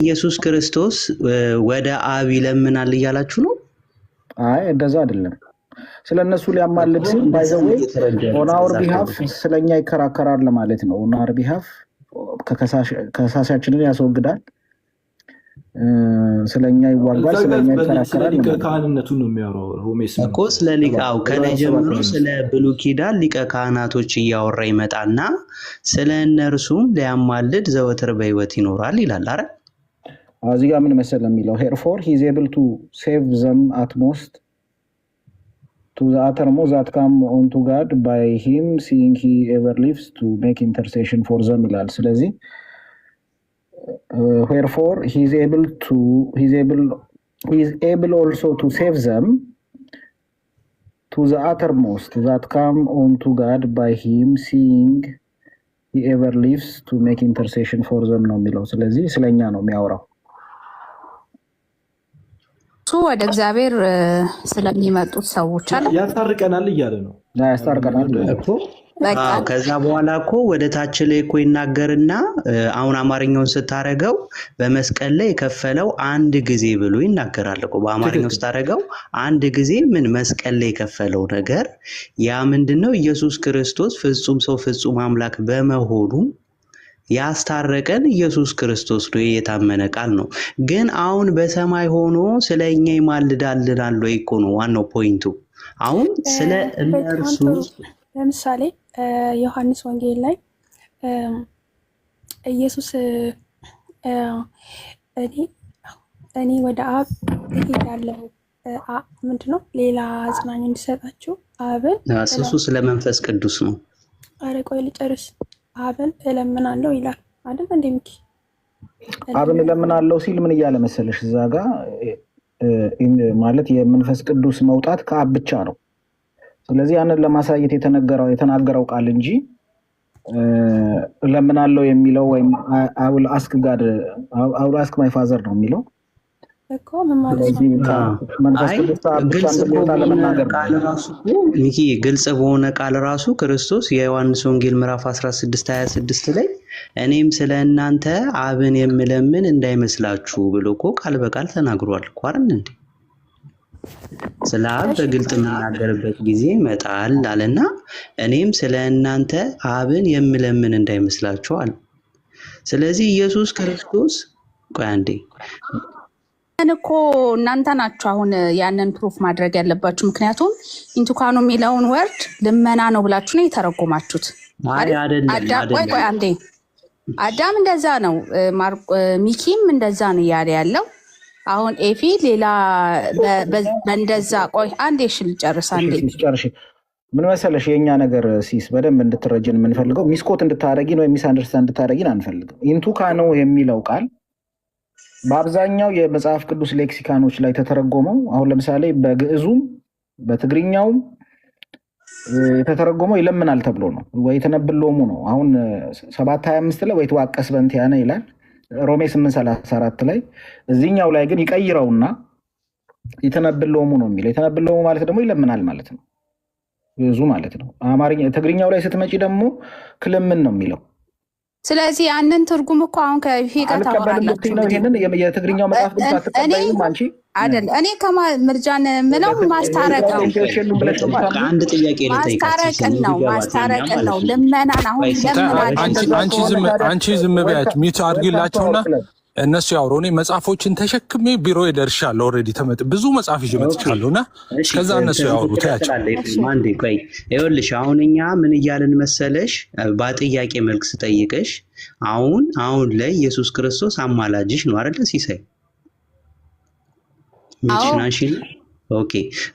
ኢየሱስ ክርስቶስ ወደ አብ ይለምናል እያላችሁ ነው? አይ እንደዛ አይደለም። ስለነሱ ሊያማልድ ባይዘው ኦን አወር ቢሃፍ ስለኛ ይከራከራል ለማለት ነው። ኦን አወር ቢሃፍ ከሳሻችንን ያስወግዳል፣ ስለኛ ይዋጋል፣ ስለኛ ይከራከራል። ካህንነቱ ነው የሚያወራው ሮሜስ እኮ ስለ ሊቃው ከላይ ጀምሮ ስለ ብሉይ ኪዳን ሊቀ ካህናቶች እያወራ ይመጣና ስለ እነርሱም ሊያማልድ ዘወትር በሕይወት ይኖራል ይላል አይደል? እዚህ ጋር ምን መሰለ የሚለው ሄርፎር ሂ ኢዝ ኤብል ቱ ሴቭ ዘም አት ሞስት to the uttermost that come unto God by him seeing he ever lives to make intercession for them ይላል። ስለዚህ wherefore he is able also to save them to the uttermost that come unto God by him seeing he ever lives to make intercession for them ነው የሚለው። ስለዚህ ስለኛ ነው የሚያወራው። ወደ እግዚአብሔር ስለሚመጡት ሰዎች አለ ያስታርቀናል እያለ ነው። ያስታርቀናል እኮ ከዛ በኋላ እኮ ወደ ታች ላይ እኮ ይናገርና አሁን አማርኛውን ስታረገው በመስቀል ላይ የከፈለው አንድ ጊዜ ብሎ ይናገራል እኮ። በአማርኛው ስታረገው አንድ ጊዜ ምን መስቀል ላይ የከፈለው ነገር ያ ምንድነው? ኢየሱስ ክርስቶስ ፍጹም ሰው ፍጹም አምላክ በመሆኑ ያስታረቀን ኢየሱስ ክርስቶስ ነው። የታመነ ቃል ነው። ግን አሁን በሰማይ ሆኖ ስለኛ ይማልዳልናል ወይ እኮ ነው ዋናው ፖይንቱ። አሁን ስለ እነርሱ ለምሳሌ ዮሐንስ ወንጌል ላይ ኢየሱስ እኔ ወደ አብ እሄዳለሁ ምንድነው ሌላ አጽናኝ እንዲሰጣችሁ አብን እሱ ስለ መንፈስ ቅዱስ ነው። አረ ቆይ ልጨርስ። አብን እለምናለሁ ይላል አይደል? እንደምኪ አብን እለምናለሁ ሲል ምን እያለ መሰለሽ እዛ ጋር ማለት የመንፈስ ቅዱስ መውጣት ከአብ ብቻ ነው። ስለዚህ ያንን ለማሳየት የተናገረው ቃል እንጂ እለምናለሁ የሚለው ወይም I will ask God I will ask my father ነው የሚለው እኮ ምን ማለት ነው? መንፈስ ቅዱስ ግልጽ በሆነ ቃል ራሱ ክርስቶስ የዮሐንስ ወንጌል ምዕራፍ 16:26 ላይ እኔም ስለ እናንተ አብን የምለምን እንዳይመስላችሁ ብሎ እኮ ቃል በቃል ተናግሯል እኮ አይደል እንዴ? ስለ አብ በግልጥ የምናገርበት ጊዜ ይመጣል አለና እኔም ስለ እናንተ አብን የምለምን እንዳይመስላችሁ አለ። ስለዚህ ኢየሱስ ክርስቶስ ቆይ አንዴ እኮ እናንተ ናችሁ አሁን ያንን ፕሩፍ ማድረግ ያለባችሁ። ምክንያቱም ኢንቱካኑ የሚለውን ወርድ ልመና ነው ብላችሁ ነው የተረጎማችሁት። ቆይ አንዴ አዳም እንደዛ ነው፣ ሚኪም እንደዛ ነው እያለ ያለው። አሁን ኤፊ ሌላ በእንደዛ ቆይ አንዴ ልጨርስ። አንዴ ምን መሰለሽ የኛ ነገር ሲስ በደንብ እንድትረጅን የምንፈልገው ሚስኮት እንድታረጊን ወይ ሚስ አንደርስታንድ እንድታረጊን አንፈልግም። ኢንቱካኑ የሚለው ቃል በአብዛኛው የመጽሐፍ ቅዱስ ሌክሲካኖች ላይ ተተረጎመው። አሁን ለምሳሌ በግዕዙም በትግርኛውም የተተረጎመው ይለምናል ተብሎ ነው ወይ ተነብሎሙ ነው። አሁን 7:25 ላይ ወይ ተዋቀስ በእንቲያነ ይላል ሮሜ 8:34 ላይ። እዚህኛው ላይ ግን ይቀይረውና የተነብሎሙ ነው የሚለው። የተነብሎሙ ማለት ደግሞ ይለምናል ማለት ነው፣ ግዕዙ ማለት ነው። አማርኛ ትግርኛው ላይ ስትመጪ ደግሞ ክለምን ነው የሚለው። ስለዚህ ያንን ትርጉም እኮ አሁን ከፊጋ ታወራላችሁ ነው። ይሄንን የትግርኛው መጽሐፍ ቅዱስ አትቀበይም አንቺ አይደል? እኔ ማስታረቅ ነው ልመናን። አሁን አንቺ ዝም በያች ሚት አድርጊላቸውና እነሱ ያውሩ። እኔ መጽሐፎችን ተሸክሜ ቢሮ ይደርሻለሁ። ኦልሬዲ ብዙ መጽሐፍ ይዤ መጥቻለሁና ከዛ እነሱ ያውሩ ታያቸው። አንዴ ቆይ ይኸውልሽ፣ አሁን እኛ ምን እያልን መሰለሽ? በጥያቄ መልክ ስጠይቅሽ አሁን ላይ ኢየሱስ ክርስቶስ አማላጅሽ ነው አይደል? ሲሳይ ምንሽናሽ? ኦኬ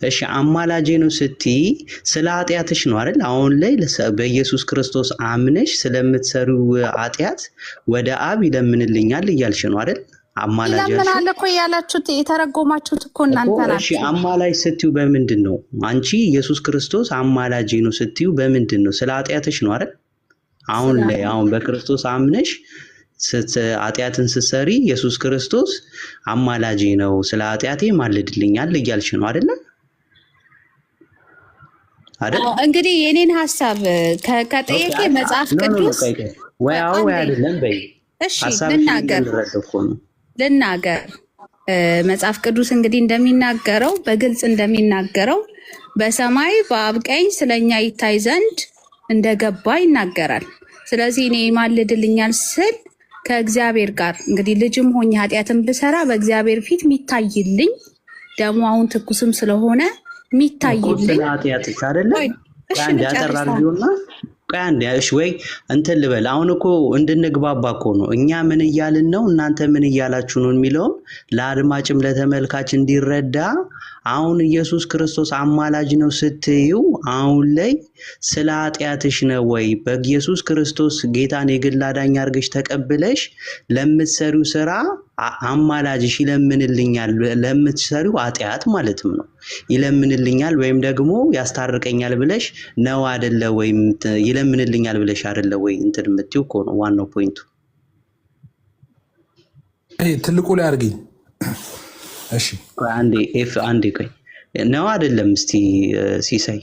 እሺ፣ አማላጄ ነው ስትይ ስለ ኃጢአትሽ ነው አይደል? አሁን ላይ በኢየሱስ ክርስቶስ አምነሽ ስለምትሰሪው ኃጢአት ወደ አብ ይለምንልኛል እያልሽ ነው አይደል? አማላጅ ይለምናል እኮ ያላችሁት የተረጎማችሁት እኮ እናንተ ናችሁ። እሺ አማላጅ ስትዩ በምንድን ነው? አንቺ ኢየሱስ ክርስቶስ አማላጄ ነው ስትዩ በምንድን ነው? ስለ ኃጢአትሽ ነው አይደል? አሁን ላይ በክርስቶስ አምነሽ ኃጢአትን ስትሰሪ ኢየሱስ ክርስቶስ አማላጄ ነው ስለ ኃጢአቴ ማልድልኛል እያልሽ ነው አይደል? እንግዲህ የኔን ሐሳብ ከጠየቄ መጽሐፍ ቅዱስ ወይ አይደለም በይ። እሺ ልናገር። ልናገር መጽሐፍ ቅዱስ እንግዲህ እንደሚናገረው በግልጽ እንደሚናገረው በሰማይ በአብ ቀኝ ስለኛ ይታይ ዘንድ እንደገባ ይናገራል። ስለዚህ እኔ ይማልድልኛል ስል ከእግዚአብሔር ጋር እንግዲህ ልጅም ሆኜ ኃጢአትን ብሰራ በእግዚአብሔር ፊት የሚታይልኝ ደግሞ አሁን ትኩስም ስለሆነ የሚታይልኝ ኃጢአትሽ አይደለ አንድ ያጠራርጊውና እሺ ወይ እንትን ልበል። አሁን እኮ እንድንግባባ እኮ ነው እኛ ምን እያልን ነው እናንተ ምን እያላችሁ ነው የሚለውን ለአድማጭም ለተመልካች እንዲረዳ። አሁን ኢየሱስ ክርስቶስ አማላጅ ነው ስትዩ አሁን ላይ ስለ ኃጢአትሽ ነው ወይ በኢየሱስ ክርስቶስ ጌታን የግል አዳኝ አድርገሽ ተቀብለሽ ለምትሰሪው ስራ አማላጅሽ ይለምንልኛል፣ ለምትሰሪው ኃጢአት ማለትም ነው ይለምንልኛል ወይም ደግሞ ያስታርቀኛል ብለሽ ነው አይደለ? ወይም ይለምንልኛል ብለሽ አይደለ ወይ እንትን የምትይው እኮ ነው ዋናው ፖይንቱ። ትልቁ ላይ አድርጊኝ። እሺ አንዴ ቆይ ነው አይደለም? እስቲ ሲሳይ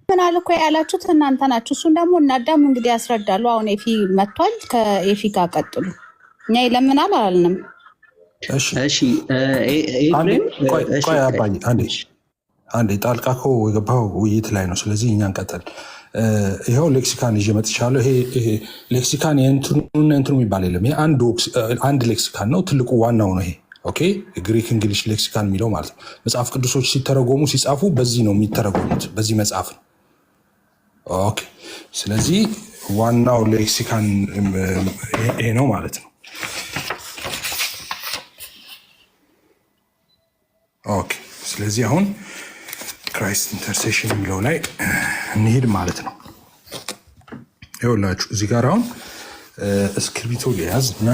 ምን አለ እኮ ያላችሁት እናንተ ናችሁ። እሱን ደግሞ እናዳም እንግዲህ ያስረዳሉ። አሁን ኤፊ መጥቷል። ከኤፊ ጋር ቀጥሉ። እኛ ይለምናል አላልንም። እሺ ቆይ አባዬ አንዴ ጣልቃ እኮ የገባው ውይይት ላይ ነው። ስለዚህ እኛን ቀጥል። ይኸው ሌክሲካን ይዤ መጥቻለሁ። ይሄ ሌክሲካን የእንትኑ የሚባል የለም። ይሄ አንድ ሌክሲካን ነው። ትልቁ ዋናው ነው ይሄ። ኦኬ ግሪክ እንግሊሽ ሌክሲካን የሚለው ማለት ነው። መጽሐፍ ቅዱሶች ሲተረጎሙ ሲጻፉ በዚህ ነው የሚተረጎሙት፣ በዚህ መጽሐፍ ነው። ኦኬ ስለዚህ ዋናው ሌክሲካን ይሄ ነው ማለት ነው። ኦኬ ስለዚህ አሁን ክራይስት ኢንተርሴሽን የሚለው ላይ እንሄድ ማለት ነው። ይኸውላችሁ እዚህ ጋር አሁን እስክሪብቶ ሊያዝ እና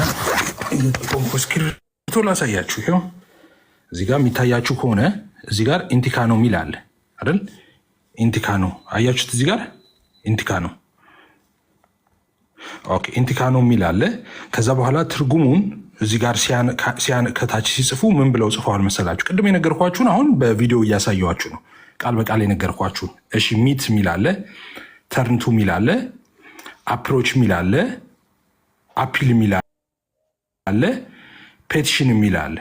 እስክሪብቶ ላሳያችሁ። ይኸው እዚህ ጋር የሚታያችሁ ከሆነ እዚህ ጋር ኢንቲካኖ የሚል አለ አይደል? ኢንቲካኖ አያችሁት? እዚህ ጋር ኢንቲካኖ። ኦኬ ኢንቲካኖ የሚል አለ። ከዛ በኋላ ትርጉሙን እዚህ ጋር ከታች ሲጽፉ ምን ብለው ጽፈዋል መሰላችሁ? ቅድም የነገርኳችሁን አሁን በቪዲዮ እያሳየኋችሁ ነው፣ ቃል በቃል የነገርኳችሁን። እሺ ሚት የሚል አለ፣ ተርንቱ የሚል አለ፣ አፕሮች የሚል አለ፣ አፒል የሚል አለ፣ ፔቲሽን የሚል አለ።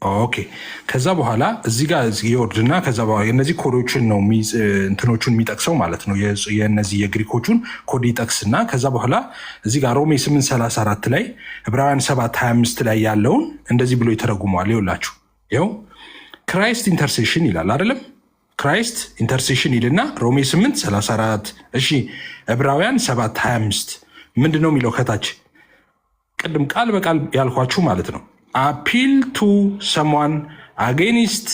ኦኬ ከዛ በኋላ እዚህ ጋር የወርድና ከዛ በኋላ የነዚህ ኮዶችን ነው እንትኖቹን የሚጠቅሰው ማለት ነው። የነዚህ የግሪኮቹን ኮድ ይጠቅስና ከዛ በኋላ እዚህ ጋር ሮሜ 8:34 ላይ ዕብራውያን 7:25 ላይ ያለውን እንደዚህ ብሎ ይተረጉመዋል። ይኸውላችሁ ይኸው ክራይስት ኢንተርሴሽን ይላል አይደለም? ክራይስት ኢንተርሴሽን ይልና ሮሜ 8:34 እሺ ዕብራውያን 7:25 ምንድን ነው የሚለው ከታች ቅድም ቃል በቃል ያልኳችሁ ማለት ነው። አፒል ቱ ሰምዋን አጌኒስት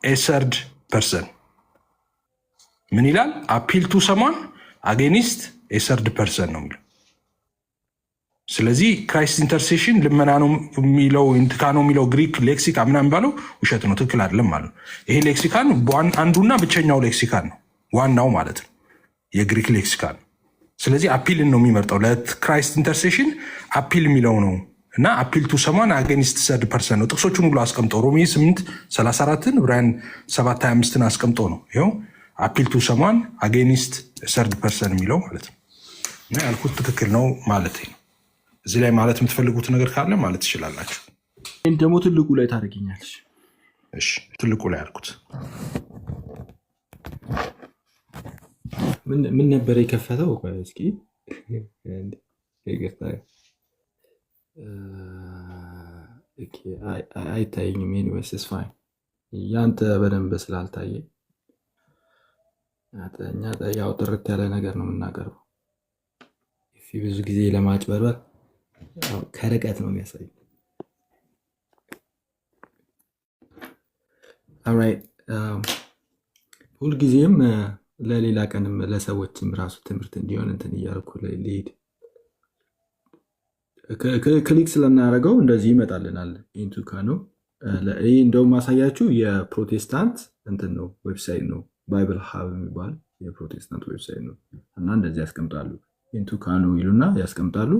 ኤ ሰርድ ፐርሰን ምን ይላል? አፒል ቱ ሰምዋን አጌኒስት ኤ ሰርድ ፐርሰን ነው የሚለው። ስለዚህ ክራይስት ኢንተርሴሽን ልመና ነው የሚለው ኢንቲካኖ የሚለው ግሪክ ሌክሲካ ምናምን የሚባለው ውሸት ነው፣ ትክክል አይደለም ማለት ነው። ይሄ ሌክሲካን አንዱና ብቸኛው ሌክሲካን ነው፣ ዋናው ማለት ነው የግሪክ ሌክሲካን። ስለዚህ አፒልን ነው የሚመርጠው ለክራይስት ኢንተርሴሽን አፒል የሚለው ነው እና አፒል ቱ ሰምዋን አጌኒስት ሰርድ ፐርሰን ነው። ጥቅሶቹን ሁሉ አስቀምጦ ሮሜ 8:34 ዕብራውያን 7:25 አስቀምጦ ነው ይኸው አፒል ቱ ሰምዋን አጌኒስት ሰርድ ፐርሰን የሚለው ማለት ነው። እና ያልኩት ትክክል ነው ማለት ነው። እዚህ ላይ ማለት የምትፈልጉት ነገር ካለ ማለት ትችላላችሁ። ይህን ደግሞ ትልቁ ላይ ታደርጊኛለሽ። እሺ ትልቁ ላይ ያልኩት ምን ነበር የከፈተው? እስኪ አይታየኝም። ኒወስ ስፋይን ያንተ በደንብ ስላልታየ እኛ ያው ጥርት ያለ ነገር ነው የምናቀርበው። ብዙ ጊዜ ለማጭበርበር ከርቀት ነው የሚያሳይ። ሁልጊዜም ለሌላ ቀንም ለሰዎችም ራሱ ትምህርት እንዲሆን እንትን እያልኩ ልሄድ ክሊክ ስለምናደርገው እንደዚህ ይመጣልናል። ኢንቱካኖ ይህ እንደውም ማሳያችሁ የፕሮቴስታንት እንትን ነው ዌብሳይት ነው፣ ባይብል ሀብ የሚባል የፕሮቴስታንት ዌብሳይት ነው እና እንደዚህ ያስቀምጣሉ። ኢንቱካኖ ይሉና ያስቀምጣሉ።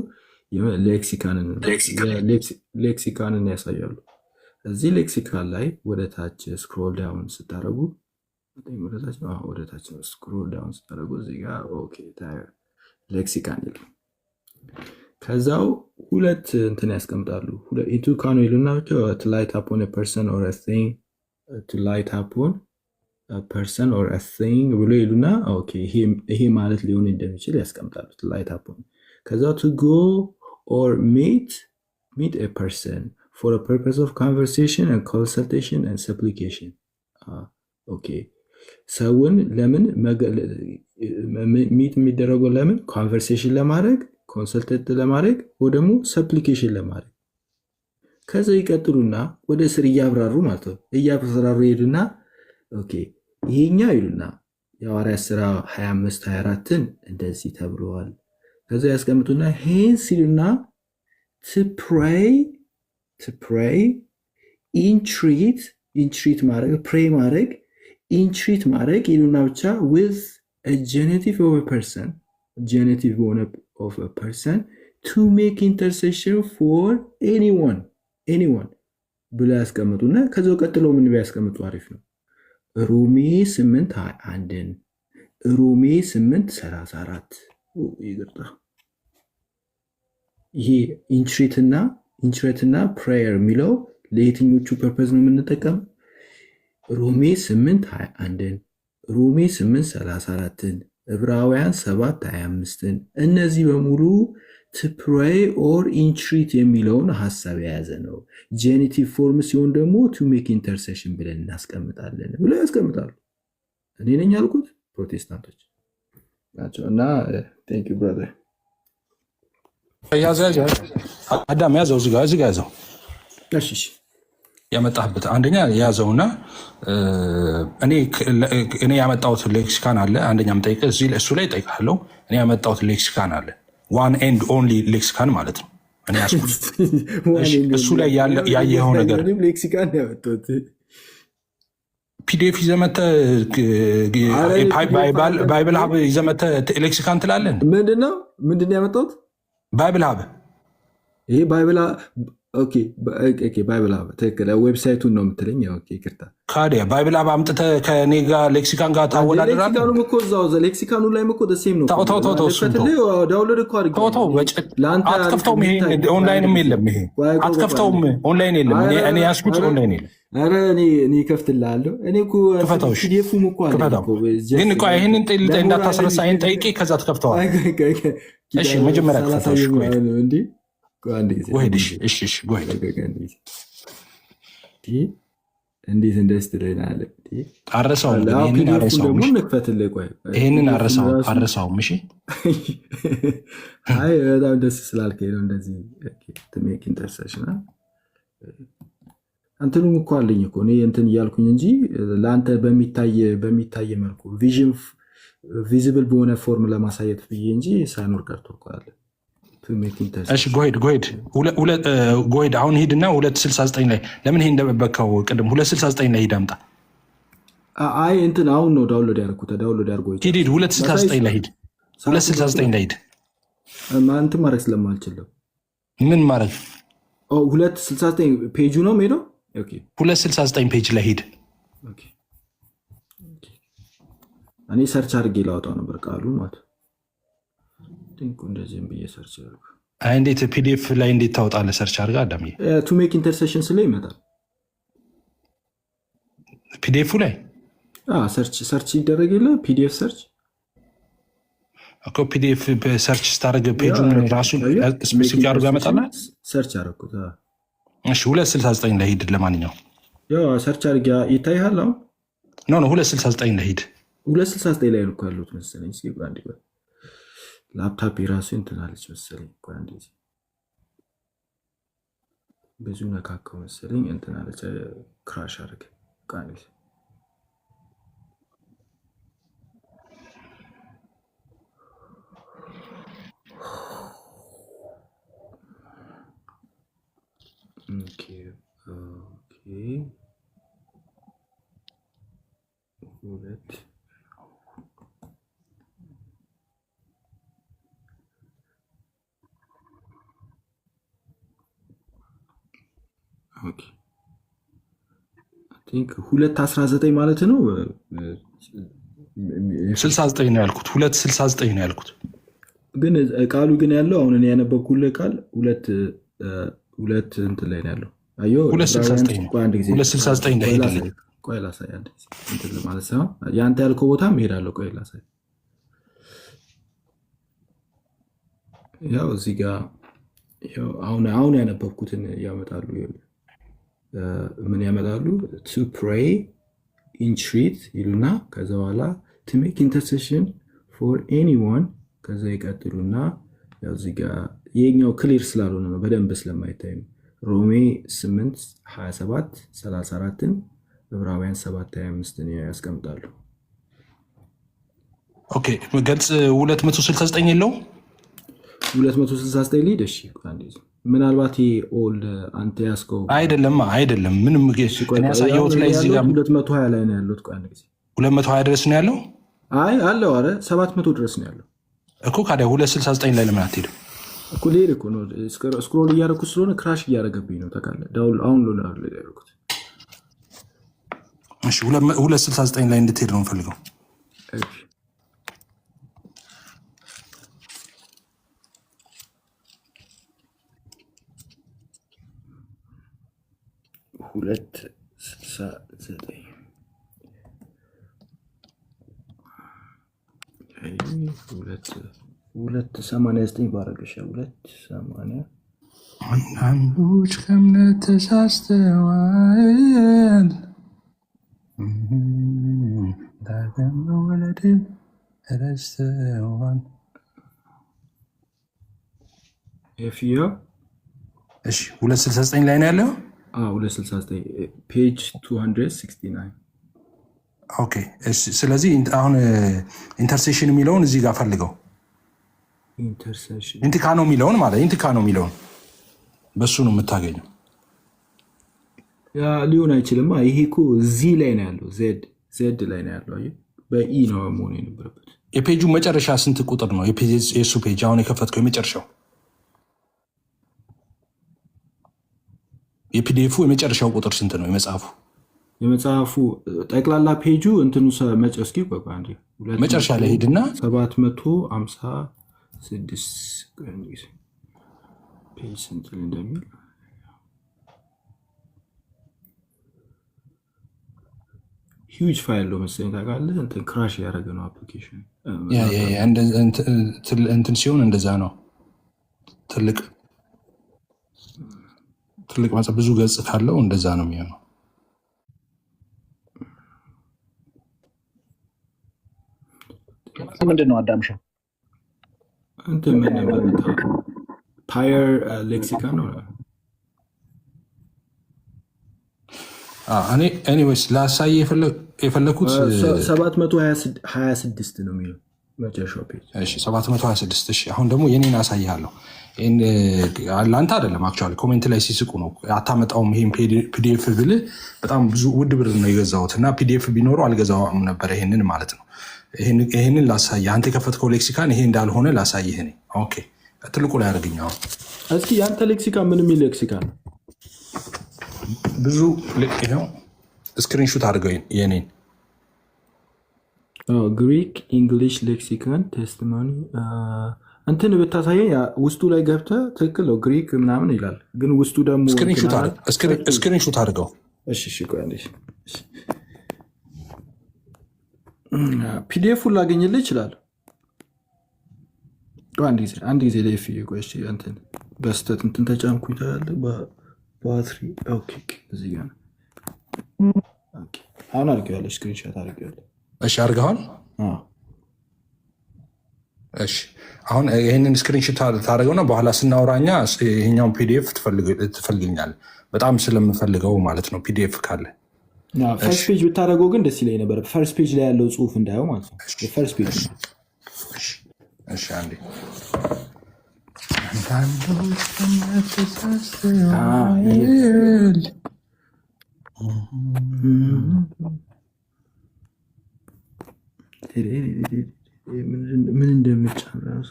ሌክሲካንን ያሳያሉ። እዚህ ሌክሲካን ላይ ወደ ታች ስክሮል ዳውን ስታደረጉ ወደ ታች ስክሮል ዳውን ስታደረጉ እዚህ ጋር ሌክሲካን ይላል። ከዛው ሁለት እንትን ያስቀምጣሉ። ኢንቱ ካኖ ይሉና to light upon a person or a thing to light upon a person or a thing ብሎ ይሉና ኦኬ ይሄ ማለት ሊሆን እንደሚችል ያስቀምጣሉ። to light upon ከዛው to go or meet a person for a purpose of conversation and consultation and supplication ኦኬ ሰውን ለምን ሚት የሚደረገው ለምን ኮንቨርሴሽን ለማድረግ ኮንሰልቴት ለማድረግ ወይ ደግሞ ሰፕሊኬሽን ለማድረግ ከዛ ይቀጥሉና ወደ ስር እያብራሩ ማለት ነው እያብራሩ ይሄዱና ኦኬ ይሄኛው ይሉና የሐዋርያት ሥራ 25 24ን እንደዚህ ተብሏል ከዛ ያስቀምጡና ሄንስ ይሉና to pray entreat ማድረግ pray ማድረግ entreat ማድረግ ይሉና ብቻ with a genitive of a person genitive of a person to make intercession for anyone ብሎ ያስቀምጡና ከዛው ቀጥለው ምን ቢያስቀምጡ አሪፍ ነው ሮሜ 8:21 ሮሜ 8:34 ይገርታ ይሄ ኢንትሬትና ፕሬየር የሚለው ለየትኞቹ ፐርፐዝ ነው የምንጠቀም ሮሜ 8:21 ሮሜ 8:34 ዕብራውያን 7:25 እነዚህ በሙሉ to pray or entreat የሚለውን ሐሳብ የያዘ ነው ጄኒቲቭ ፎርም ሲሆን ደግሞ to make intercession ብለን እናስቀምጣለን ብለው ያስቀምጣሉ እኔ ነኝ ያልኩት ፕሮቴስታንቶች ናቸው እና thank you brother አዳም ያዘው እዚህ ጋር ያዘው እሺ ያመጣህበት አንደኛ ያዘውና እኔ ያመጣሁት ሌክሲካን አለ አንደኛም ጠይቀ እሱ ላይ ጠይቃለሁ እኔ ያመጣሁት ሌክሲካን አለ one and only ሌክሲካን ማለት ነው እኔ ያስኩት እሱ ላይ ያየኸው ነገር ሌክሲካን ያመጣሁት ፒዲኤፍ ይዘመተ ባይብል ሀብ ይዘመተ ሌክሲካን ትላለን ምንድነው ያመጣሁት ባይብል ሀብ ይሄ ባይብል ኦኬ ባይብል ሀብ ትክክል ዌብሳይቱን ነው የምትለኝ ኦኬ ይቅርታ ካዲያ ባይብል ሀብ አምጥተህ ከኔ ጋር ሌክሲካን ጋር ታወዳድራለህ ሌክሲካኑ እኮ እዛው ሌክሲካኑ ላይ እኮ ደሴም ነው ዳውንሎድ እኮ አድርጌ አትከፍተውም ይሄ ኦንላይንም የለም ይሄ አትከፍተውም ኦንላይን የለም እኔ ያስኩት ኦንላይን የለም ኧረ እኔ ከፍትልሃለሁ እኔ እኮ ፒዲኤፉም እኮ አለ ግን እኮ ይሄንን እንዳታስረሳ ይሄን ጠይቄ ከዛ ትከፍተዋል እሺ መጀመሪያ ክፈተው እንዴ እንዴት እንደስ ትለናለህ ይሄንን አረሳውም እሺ አይ በጣም ደስ ስላልከኝ ነው እንደዚህ ሜክ ኢንተርሴሽን አንተንም እኮ አለኝ እኮ እኔ እንትን እያልኩኝ እንጂ ለአንተ በሚታይ መልኩ ቪዚብል በሆነ ፎርም ለማሳየት ብዬ እንጂ ሳይኖር ቀርቶ እኮ አለ እሺ ጎሄድ አሁን ሂድና 269 ላይ ለምን ይሄ እንደበከው ቅድም 269 ላይ ሂድ አምጣ አይ እንትን አሁን ነው ዳውንሎድ ያደረኩት ዳውንሎድ አድርጎ ሂድ 269 ላይ ሂድ 269 ላይ ሂድ ማንተ ማድረግ ስለማልችለው ምን ማድረግ 269 ፔጁ ነው ሄደው ኦኬ 269 ፔጅ ላይ ሂድ ኦኬ እኔ ሰርች አድርጌ ላውጣው ነበር ቃሉ ማለት ቲንክ እንደዚህም ብዬ ሰርች ያደርጉ እንዴት ፒዲኤፍ ላይ እንዴት ታወጣለህ ሰርች አድርጋ አዳምዬ ቱ ሜክ ኢንተርሴሽን ስለ ይመጣል ፒዲኤፍ ላይ ሰርች ይደረግ የለ ፒዲኤፍ ሰርች እኮ ፒዲኤፍ ሰርች ስታደርግ ፔጁን ራሱን ስፔሲፊክ አድርጎ ያመጣልህ ሰርች አደረኩት እሺ 269 ላይ ሂድ ለማንኛውም ሰርች አድርጋ ይታይሃል አሁን ኖ 269 ላይ ሂድ 269 ላይ ነው ያሉት መሰለኝ እስኪ አንዴ ላፕታፕ የራሱ እንትናለች መሰለኝ አንዴ ብዙ ነካከው መሰለኝ እንትናለች ክራሽ አድርገ ቃል ኦኬ ሁለት ኦኬ ቲንክ 219 ማለት ነው 69 ነው ያልኩት 269 ነው ያልኩት ግን ቃሉ ግን ያለው አሁን እኔ ያነበብኩልህ ቃል ሁለት እንትን ላይ ነው ያለው። አየሁ 269 ላይ ሄደልኝ። ቆይ ላሳይ አንድ ጊዜ እንትን ለማለት ሳይሆን የአንተ ያልከው ቦታ እሄዳለሁ። ቆይ ላሳይ። ያው እዚህ ጋር አሁን ያነበብኩትን ያመጣሉ። ምን ያመጣሉ? to pray entreat ይሉና ከዛ በኋላ to make intercession for anyone ከዛ ይቀጥሉና ያው እዚህ ጋር የኛው ክሊር ስላልሆነ ነው በደንብ ስለማይታይ ነው። ሮሜ 8:27 34ን ዕብራውያን 7:25ን ያስቀምጣሉ። ኦኬ ገጽ 269 የለው 269 ሊድ። እሺ ምናልባት ኦል አንተ ያስከው አይደለም ምንም ያሳየሁት ላይ እዚህ ጋር 220 ላይ ነው ያለው። ቆይ አንድ ጊዜ 220 ድረስ ነው ያለው። አለው አረ 700 ድረስ ነው ያለው እኮ። ካዲያ 269 ላይ ለምን አትሄድም እኮ? ሌላ እኮ ነው ስክሮል እያደረኩ ስለሆነ ክራሽ እያደረገብኝ ነው። ታውቃለህ ዳውል አሁን ሎላ ላይ ያደረኩት። እሺ 269 ላይ እንድትሄድ ነው የምፈልገው። እሺ ሁለት 289 ባረገሻ 280 አንዳንዶች ከእምነት ተሳስተዋል ዳግም መወለድን ረስተዋል። ኤፍያ እሺ 269 ላይ ነው ያለው። 269 ፔጅ 269 ኦኬ እሺ። ስለዚህ አሁን ኢንተርሴሽን የሚለውን እዚህ ጋር ፈልገው። ኢንተርሴሽን ኢንቲካኖ የሚለውን ማለት ኢንቲካኖ የሚለውን በሱ ነው የምታገኘው። ያ ሊሆን አይችልም። ይሄ እኮ እዚህ ላይ ነው ያለው፣ ዜድ ላይ ነው ያለው። አየህ በኢ ነው መሆን የነበረበት። የፔጁ መጨረሻ ስንት ቁጥር ነው? የሱ ፔጅ አሁን የከፈትከው የመጨረሻው የፒዲኤፉ የመጨረሻው ቁጥር ስንት ነው? የመጽሐፉ ጠቅላላ ፔጁ እንትኑ እስኪ መጨረሻ ላይ ሄድና 756 ፔጅ ስንት እንደሚል ሂውጅ ፋይል ነው መሰለኝ። ታውቃለህ እንትን ክራሽ ያደረገ ነው አፕሊኬሽን። እንትን ሲሆን እንደዛ ነው። ትልቅ መጽሐፍ ብዙ ገጽ ካለው እንደዛ ነው የሚሆነው። ምንድን ነው አዳምሻ እንትን ታየር ሌክሲካን ነው። ኤኒዌይስ ላሳይ የፈለኩት 726 ነው የሚለው መጨረሻው ፔጅ። 726 እሺ። አሁን ደግሞ የኔን አሳይሃለሁ። ለአንተ አይደለም አክቹዋሊ ኮሜንት ላይ ሲስቁ ነው አታመጣውም። ይሄን ፒዲኤፍ ብልህ በጣም ብዙ ውድ ብር ነው የገዛሁት እና ፒዲኤፍ ቢኖረው አልገዛውም ነበር ይሄንን ማለት ነው። ይሄንን ላሳይህ። አንተ የከፈትከው ሌክሲካን ይሄ እንዳልሆነ ላሳይህ። እኔ ኦኬ ትልቁ ላይ አድርግኛው እስኪ። የአንተ ሌክሲካን ምን የሚል ሌክሲካን ነው? ብዙ ይኸው ስክሪንሹት አድርገው የኔን ግሪክ ኢንግሊሽ ሌክሲካን ቴስቲሞኒ እንትን ብታሳየኝ ውስጡ ላይ ገብተህ ትክክል ነው ግሪክ ምናምን ይላል፣ ግን ውስጡ ደግሞ ስክሪንሹት አድርገው። እሺ ቆይ አንዴ ፒዲኤፉን ላገኝልህ ይችላል። አንድ ጊዜ ላይ ቆይ እንትን በስተት እንትን ተጫንኩኝ ታያለህ። ባትሪ ኦኬ እዚህ ጋር አሁን አድርጌዋለሁ፣ ስክሪንሾት አድርጌዋለሁ። እሺ አድርገዋል። እሺ አሁን ይህንን ስክሪንሾት ታደርገውና በኋላ ስናወራኛ ይሄኛውን ፒዲኤፍ ትፈልግኛል በጣም ስለምፈልገው ማለት ነው። ፒዲኤፍ ካለ ፈርስት ፔጅ ብታደርገው ግን ደስ ይለኝ ነበር። ፈርስት ፔጅ ላይ ያለው ጽሁፍ እንዳየው ማለት ነው። የፈርስት ፔጅ ነው። እሺ አንዴ ምን እንደምጫን ራሱ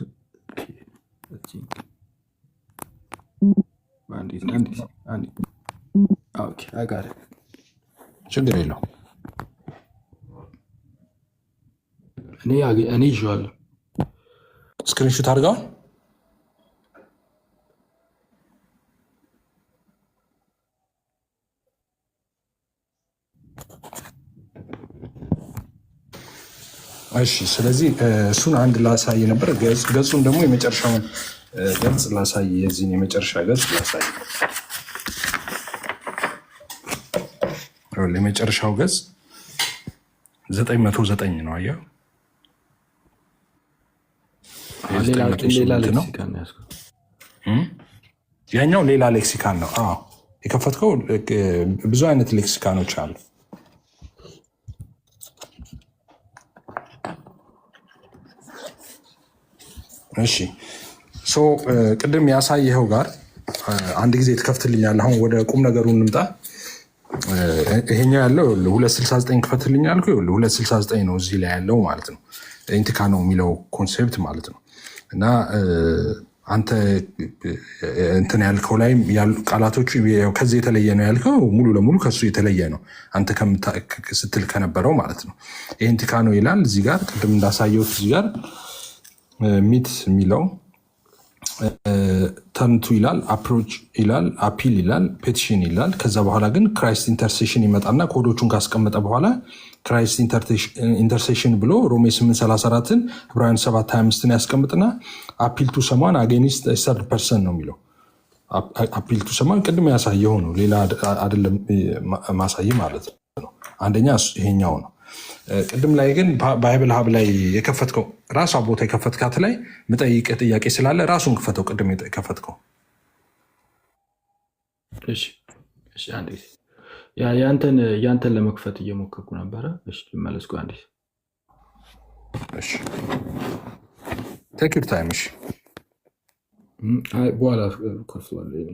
ችግር የለው። እኔ ይዤዋለሁ። ስክሪንሾት አድርገዋል። እሺ ስለዚህ እሱን አንድ ላሳይ ነበር። ገጹን ደግሞ የመጨረሻውን ገጽ ላሳይ፣ የዚህን የመጨረሻ ገጽ ላሳይ። የመጨረሻው ገጽ 909 ነው። አየኸው? ያኛው ሌላ ሌክሲካን ነው። የከፈትከው ብዙ አይነት ሌክሲካኖች አሉ። እሺ ቅድም ያሳየኸው ጋር አንድ ጊዜ ትከፍትልኛል። አሁን ወደ ቁም ነገሩ እንምጣ። ይሄኛው ያለው 269 ክፈትልኛል። 269 ነው እዚህ ላይ ያለው ማለት ነው። ኢንቲካ ነው የሚለው ኮንሴፕት ማለት ነው። እና አንተ እንትን ያልከው ላይ ያሉ ቃላቶቹ ከዚህ የተለየ ነው ያልከው፣ ሙሉ ለሙሉ ከሱ የተለየ ነው አንተ ስትል ከነበረው ማለት ነው። ኢንቲካ ነው ይላል እዚህ ጋር ቅድም እንዳሳየሁት እዚህ ጋር ሚት የሚለው ተርንቱ ይላል፣ አፕሮች ይላል፣ አፒል ይላል፣ ፔቲሽን ይላል። ከዛ በኋላ ግን ክራይስት ኢንተርሴሽን ይመጣና ኮዶቹን ካስቀመጠ በኋላ ክራይስት ኢንተርሴሽን ብሎ ሮሜ 8:34ን ዕብራውያን 7:25ን ያስቀምጥና አፒል ቱ ሰማን አጌኒስት ሰርድ ፐርሰን ነው የሚለው። አፒል ቱ ሰማን ቅድም ያሳየው ነው፣ ሌላ አይደለም ማሳይ ማለት ነው። አንደኛ ይሄኛው ነው። ቅድም ላይ ግን ባይብል ሀብ ላይ የከፈትከው ራሷ ቦታ የከፈትካት ላይ ምጠይቅ ጥያቄ ስላለ ራሱን ክፈተው። ቅድም የከፈትከው ያንተን ለመክፈት እየሞከርኩ ነበረ። ልመለስኩ አንዴ። ቴክ ዩር ታይም። በኋላ ከፍቷለሁ።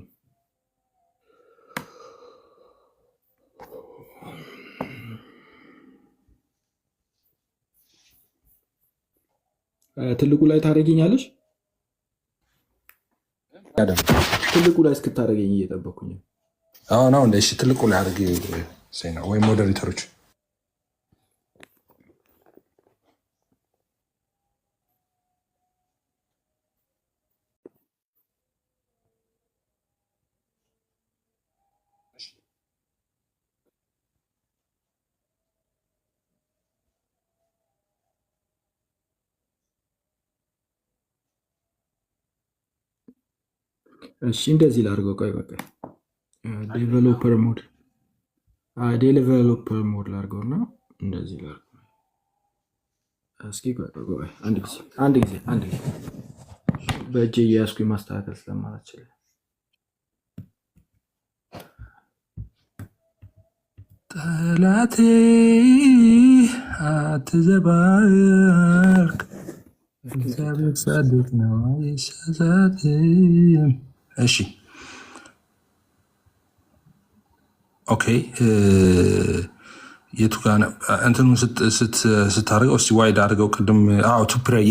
ትልቁ ላይ ታደርገኛለሽ። ትልቁ ላይ እስክታደርገኝ እየጠበኩኝ ነው። እንደ ትልቁ ላይ አድርጌ ወይም ሞዴሬተሮች እሺ እንደዚህ ላድርገው። ቆይ በቃ ዴቨሎፐር ሞድ ላድርገው እና እንደዚህ ላድርገው። እስኪ ቆይ አንድ ጊዜ በእጄ እየያዝኩኝ ማስተካከል ስለማልችል ጠላቴ አትዘባርቅ፣ እግዚአብሔር ጻድቅ ነው አይሳሳትም። እሺ ኦኬ። የቱ ጋር እንትኑን ስታደርገው እስቲ ዋይድ አድርገው። ቅድም ቱ ፕሬይ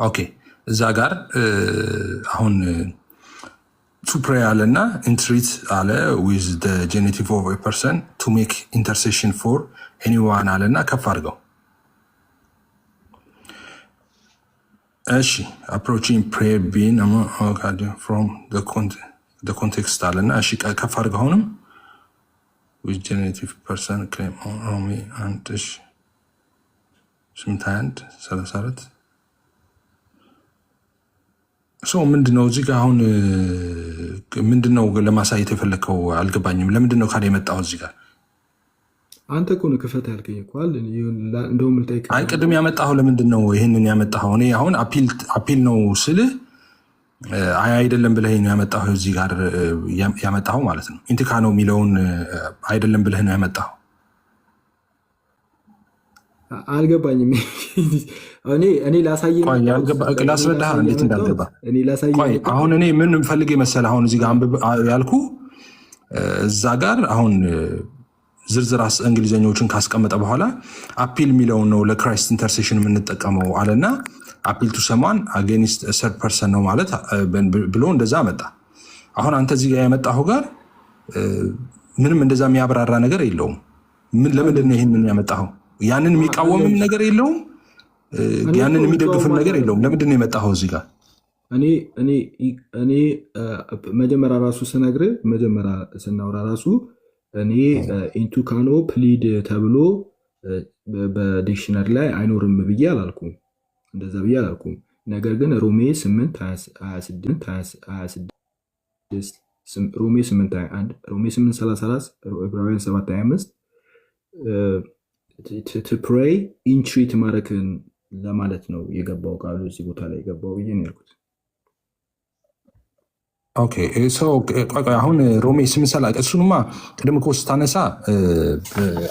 ኦኬ። እዛ ጋር አሁን ቱ ፕሬይ አለና ኢንትሪት አለ ዊዝ ጄኔቲቭ ኦፍ ፐርሰን ቱ ሜክ ኢንተርሴሽን ፎር ኤኒዋን አለና ከፍ አድርገው። እሺ አፕሮቺንግ ፕሬየር ቢን ፍሮም ኮንቴክስት አለና እሺ ከፍ አድርገው። አሁንም ዊዝ ጄኔቲቭ ፐርሰን ክሌም ሮሜ 1:8-21-34 ምንድነው እዚህ ጋር አሁን ምንድነው ለማሳየት የፈለግከው? አልገባኝም። ለምንድነው ካለ የመጣው እዚህ ጋር? አንተ እኮ ነው ክፈት ያልከኝ እኮ አይደል? እንደውም ልጠይቅ። አይ ቅድም ያመጣኸው ለምንድን ነው ይህንን ያመጣኸው? እኔ አሁን አፒል ነው ስልህ አይ አይደለም ብለህ ነው ያመጣኸው። እዚህ ጋር ያመጣኸው ማለት ነው ኢንቲካ ነው የሚለውን አይደለም ብለህ ነው ያመጣኸው። አልገባኝም። እኔ ላሳየህ ላስረዳህ እንዴት እንዳልገባ። አሁን እኔ ምን ፈልጌ መሰለህ? አሁን እዚህ ጋር አንብብ ያልኩ እዛ ጋር አሁን ዝርዝር እንግሊዝኛዎችን ካስቀመጠ በኋላ አፒል የሚለውን ነው ለክራይስት ኢንተርሴሽን የምንጠቀመው አለና አፒል ቱ ሰማን አጌኒስት ሰርድ ፐርሰን ነው ማለት ብሎ እንደዛ መጣ። አሁን አንተ እዚህ ጋር ያመጣኸው ጋር ምንም እንደዛ የሚያብራራ ነገር የለውም። ለምንድን ነው ይህንን ያመጣኸው? ያንን የሚቃወምም ነገር የለውም። ያንን የሚደግፍን ነገር የለውም። ለምንድን ነው የመጣኸው እዚህ ጋር? እኔ መጀመሪያ ራሱ ስነግርህ መጀመሪያ ስናወራ ራሱ እኔ ኢንቱካኖ ፕሊድ ተብሎ በዲክሽነሪ ላይ አይኖርም ብዬ አላልኩም፣ እንደዛ ብዬ አላልኩም። ነገር ግን ሮሜ 8:26 ሮሜ 8:21 ሮሜ 8:34 ዕብራውያን 7:25 ፕሬይ ኢንትሪት ማድረግን ለማለት ነው የገባው ቃሉ እዚህ ቦታ ላይ የገባው ብዬ ነው ያልኩት። ኦኬ አሁን ሮሜ 8:30 እሱንማ ቅድም እኮ ስታነሳ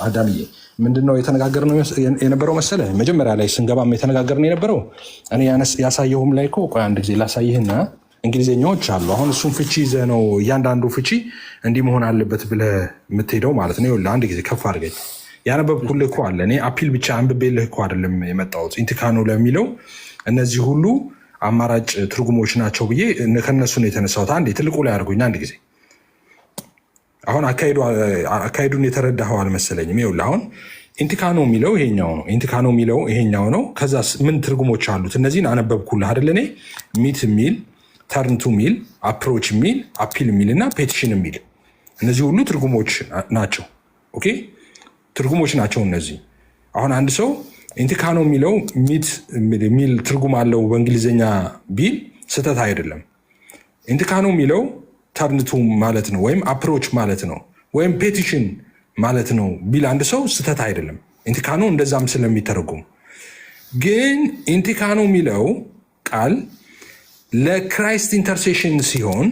አዳምዬ ምንድነው የተነጋገርነው የነበረው መሰለህ? መጀመሪያ ላይ ስንገባም የተነጋገርነው የነበረው እኔ ያሳየሁም ላይ እኮ ቆይ አንድ ጊዜ ላሳይህና እንግሊዝኛዎች አሉ። አሁን እሱን ፍቺ ይዘህ ነው እያንዳንዱ ፍቺ እንዲህ መሆን አለበት ብለህ የምትሄደው ማለት ነው። አንድ ጊዜ ከፍ አድርገኝ ያነበብኩልህ እኮ አለ። እኔ አፒል ብቻ አንብቤልህ እኮ አይደለም የመጣሁት። ኢንቲካኖ ለሚለው እነዚህ ሁሉ አማራጭ ትርጉሞች ናቸው ብዬ ከነሱ ነው የተነሳሁት። አንዴ ትልቁ ላይ አድርጎኝ አንድ ጊዜ። አሁን አካሄዱን የተረዳኸው አልመሰለኝም። ይኸውልህ አሁን ኢንቲካኖ የሚለው ይሄኛው ነው። ኢንቲካኖ የሚለው ይሄኛው ነው። ከዛ ምን ትርጉሞች አሉት? እነዚህን አነበብኩልህ አይደል? እኔ ሚት የሚል ተርንቱ የሚል አፕሮች የሚል አፒል የሚል እና ፔቲሽን የሚል እነዚህ ሁሉ ትርጉሞች ናቸው። ኦኬ ትርጉሞች ናቸው እነዚህ። አሁን አንድ ሰው ኢንቲካኖ የሚለው ሚት የሚል ትርጉም አለው በእንግሊዝኛ ቢል ስህተት አይደለም። ኢንቲካኖ የሚለው ተርንቱ ማለት ነው ወይም አፕሮች ማለት ነው ወይም ፔቲሽን ማለት ነው ቢል አንድ ሰው ስህተት አይደለም። ኢንቲካኖ እንደዛም ስለሚተረጉም ግን ኢንቲካኖ የሚለው ቃል ለክራይስት ኢንተርሴሽን ሲሆን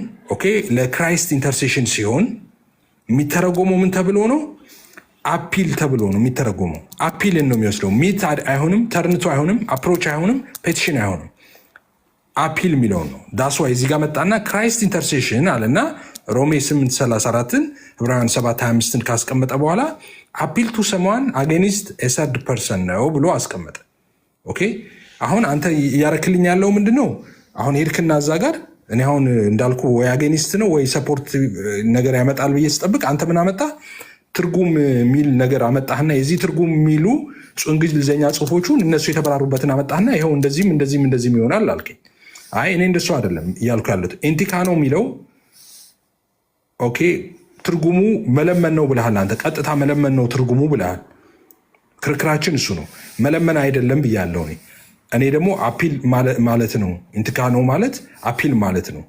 ለክራይስት ኢንተርሴሽን ሲሆን የሚተረጎመው ምን ተብሎ ነው? አፒል ተብሎ ነው የሚተረጎመው። አፒልን ነው የሚወስደው። ሚት አይሆንም፣ ተርንቱ አይሆንም፣ አፕሮች አይሆንም፣ ፔቲሽን አይሆንም። አፒል የሚለውን ነው። ዳስዋይ እዚህ ጋር መጣና ክራይስት ኢንተርሴሽን አለና ሮሜ 8:34ን ዕብራውያን 7:25ን ካስቀመጠ በኋላ አፒል ቱ ሰምዋን አጌኒስት ኤሰርድ ፐርሰን ነው ብሎ አስቀመጠ። ኦኬ አሁን አንተ እያረክልኝ ያለው ምንድን ነው? አሁን ሄድክና እዛ ጋር እኔ አሁን እንዳልኩ ወይ አጌኒስት ነው ወይ ሰፖርት ነገር ያመጣል ብዬ ስጠብቅ አንተ ምን አመጣ? ትርጉም የሚል ነገር አመጣህና የዚህ ትርጉም የሚሉ እንግሊዝኛ ጽሁፎቹን እነሱ የተበራሩበትን አመጣህና ይኸው እንደዚህም እንደዚህም እንደዚህም ይሆናል አልከኝ። አይ እኔ እንደሱ አይደለም እያልኩ ያሉት ኢንቲካኖ የሚለው ኦኬ ትርጉሙ መለመን ነው ብለሃል አንተ። ቀጥታ መለመን ነው ትርጉሙ ብለሃል። ክርክራችን እሱ ነው። መለመን አይደለም ብያለሁ እኔ። እኔ ደግሞ አፒል ማለት ነው። ኢንቲካኖ ማለት አፒል ማለት ነው።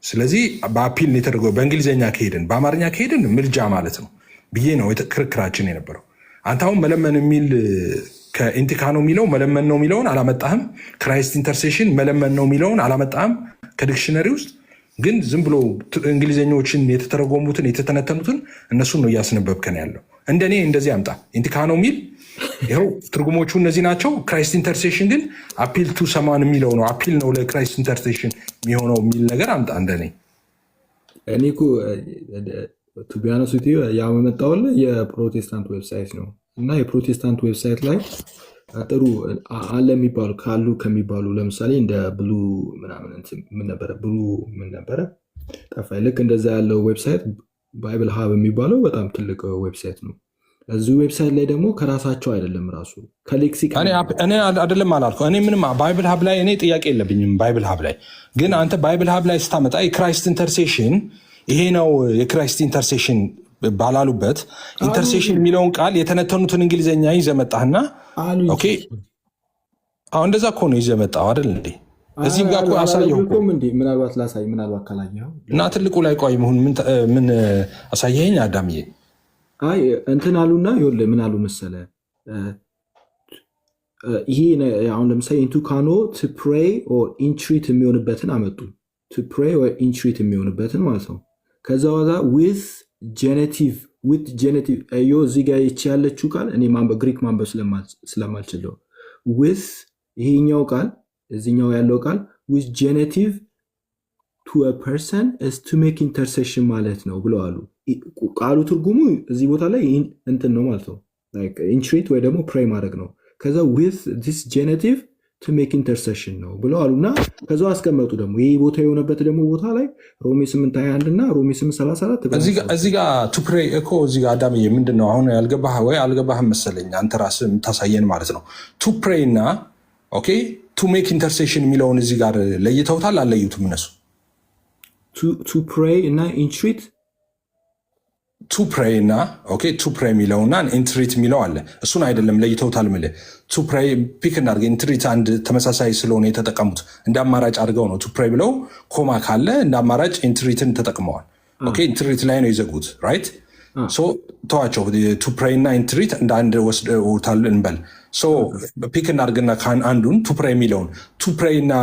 ስለዚህ በአፒል ነው የተደረገው። በእንግሊዝኛ ከሄድን በአማርኛ ከሄድን ምልጃ ማለት ነው ብዬ ነው ክርክራችን የነበረው። አንተ አሁን መለመን የሚል ከኢንቲካኖ የሚለው መለመን ነው የሚለውን አላመጣህም። ክራይስት ኢንተርሴሽን መለመን ነው የሚለውን አላመጣህም ከዲክሽነሪ ውስጥ። ግን ዝም ብሎ እንግሊዝኞችን የተተረጎሙትን የተተነተኑትን እነሱን ነው እያስነበብከን ያለው። እንደኔ እንደዚህ አምጣ። ኢንቲካኖ የሚል ይኸው ትርጉሞቹ እነዚህ ናቸው። ክራይስት ኢንተርሴሽን ግን አፒል ቱ ሰማን የሚለው ነው። አፒል ነው ለክራይስት ኢንተርሴሽን የሚሆነው የሚል ነገር አምጣ። እንደኔ እኔ እኮ ቱቢያነሱ ያመጣውልህ የፕሮቴስታንት ዌብሳይት ነው እና የፕሮቴስታንት ዌብሳይት ላይ ጥሩ አለ የሚባሉ ካሉ ከሚባሉ ለምሳሌ እንደ ብሉ ምናምን ምን ነበረ ብሉ ምን ነበረ ጠፋኝ። ልክ እንደዛ ያለው ዌብሳይት ባይብል ሀብ የሚባለው በጣም ትልቅ ዌብሳይት ነው። እዚህ ዌብሳይት ላይ ደግሞ ከራሳቸው አይደለም ራሱ ከሌክሲክ እኔ አይደለም አላልኩ። እኔ ምንም ባይብል ሀብ ላይ እኔ ጥያቄ የለብኝም። ባይብል ሀብ ላይ ግን አንተ ባይብል ሀብ ላይ ስታመጣ የክራይስት ኢንተርሴሽን ይሄ ነው የክራይስት ኢንተርሴሽን ባላሉበት ኢንተርሴሽን የሚለውን ቃል የተነተኑትን እንግሊዝኛ ይዘህ መጣህና ኦኬ አሁን እንደዛ እኮ ነው ይዘህ መጣሁ አይደል እንዴ? እዚህም ጋር እኮ አሳየሁ እኮ ምናልባት ላሳይ ምናልባት ካላየኸው እና ትልቁ ላይ ቆይ ምን አሳየኸኝ አዳምዬ? አይ እንትን አሉና ይኸውልህ ምን አሉ መሰለህ ይሄ አሁን ለምሳሌ ኢንቱካኖ ቱ ፕሬይ ኦር ኢንትሪት የሚሆንበትን አመጡ። ቱ ፕሬይ ኦር ኢንትሪት የሚሆንበትን ማለት ነው። ከዛ በኋላ ዊዝ ጄኔቲቭ እዚህ ጋር ይቺ ያለችው ቃል እኔ ግሪክ ማንበብ ስለማልችለው ዊዝ ይሄኛው ቃል እዚኛው ያለው ቃል ዊዝ ጄኔቲቭ ቱ ፐርሰን ቱ ሜክ ኢንተርሴሽን ማለት ነው ብለው አሉ። ቃሉ ትርጉሙ እዚህ ቦታ ላይ እንትን ነው ማለት ነው ኢንትሪት ወይ ደግሞ ፕሬይ ማድረግ ነው። ከዛ ዊዝ ዲስ ጄኔቲቭ ቱ ሜክ ኢንተርሴሽን ነው ብለው አሉና ከዛ አስቀመጡ። ደግሞ ይህ ቦታ የሆነበት ደግሞ ቦታ ላይ ሮሜ 8:21 እና ሮሜ 8:34 እዚህ ጋር ቱ ፕሬይ እኮ እዚህ ጋር አዳምዬ ምንድን ነው አሁን ያልገባህ ወይ አልገባህም መሰለኝ አንተ ራስህ የምታሳየን ማለት ነው። ቱ ፕሬይ እና ኦኬ ቱ ሜክ ኢንተርሴሽን የሚለውን እዚህ ጋር ለይተውታል አለዩትም እነሱ? ቱ ፕሬይ እና ኢንትሪት ቱ ፕሬይ እና ኦኬ ቱ ፕሬይ የሚለውና ኢንትሪት የሚለው አለ። እሱን አይደለም ለይተውታል ምልህ። ቱ ፕሬይ ፒክ እናድርግ። ኢንትሪት አንድ ተመሳሳይ ስለሆነ የተጠቀሙት እንደ አማራጭ አድርገው ነው። ቱ ፕሬይ ብለው ኮማ ካለ እንደ አማራጭ ኢንትሪትን ተጠቅመዋል። ኦኬ ኢንትሪት ላይ ነው የዘጉት። ራይት ሶ ተዋቸው። ቱ ፕሬይ እና ኢንትሪት እንደ አንድ ወስደውታል እንበል። ሶ ፒክ እናድርግና አንዱን ቱ ፕሬይ የሚለውን ቱ ፕሬይ እና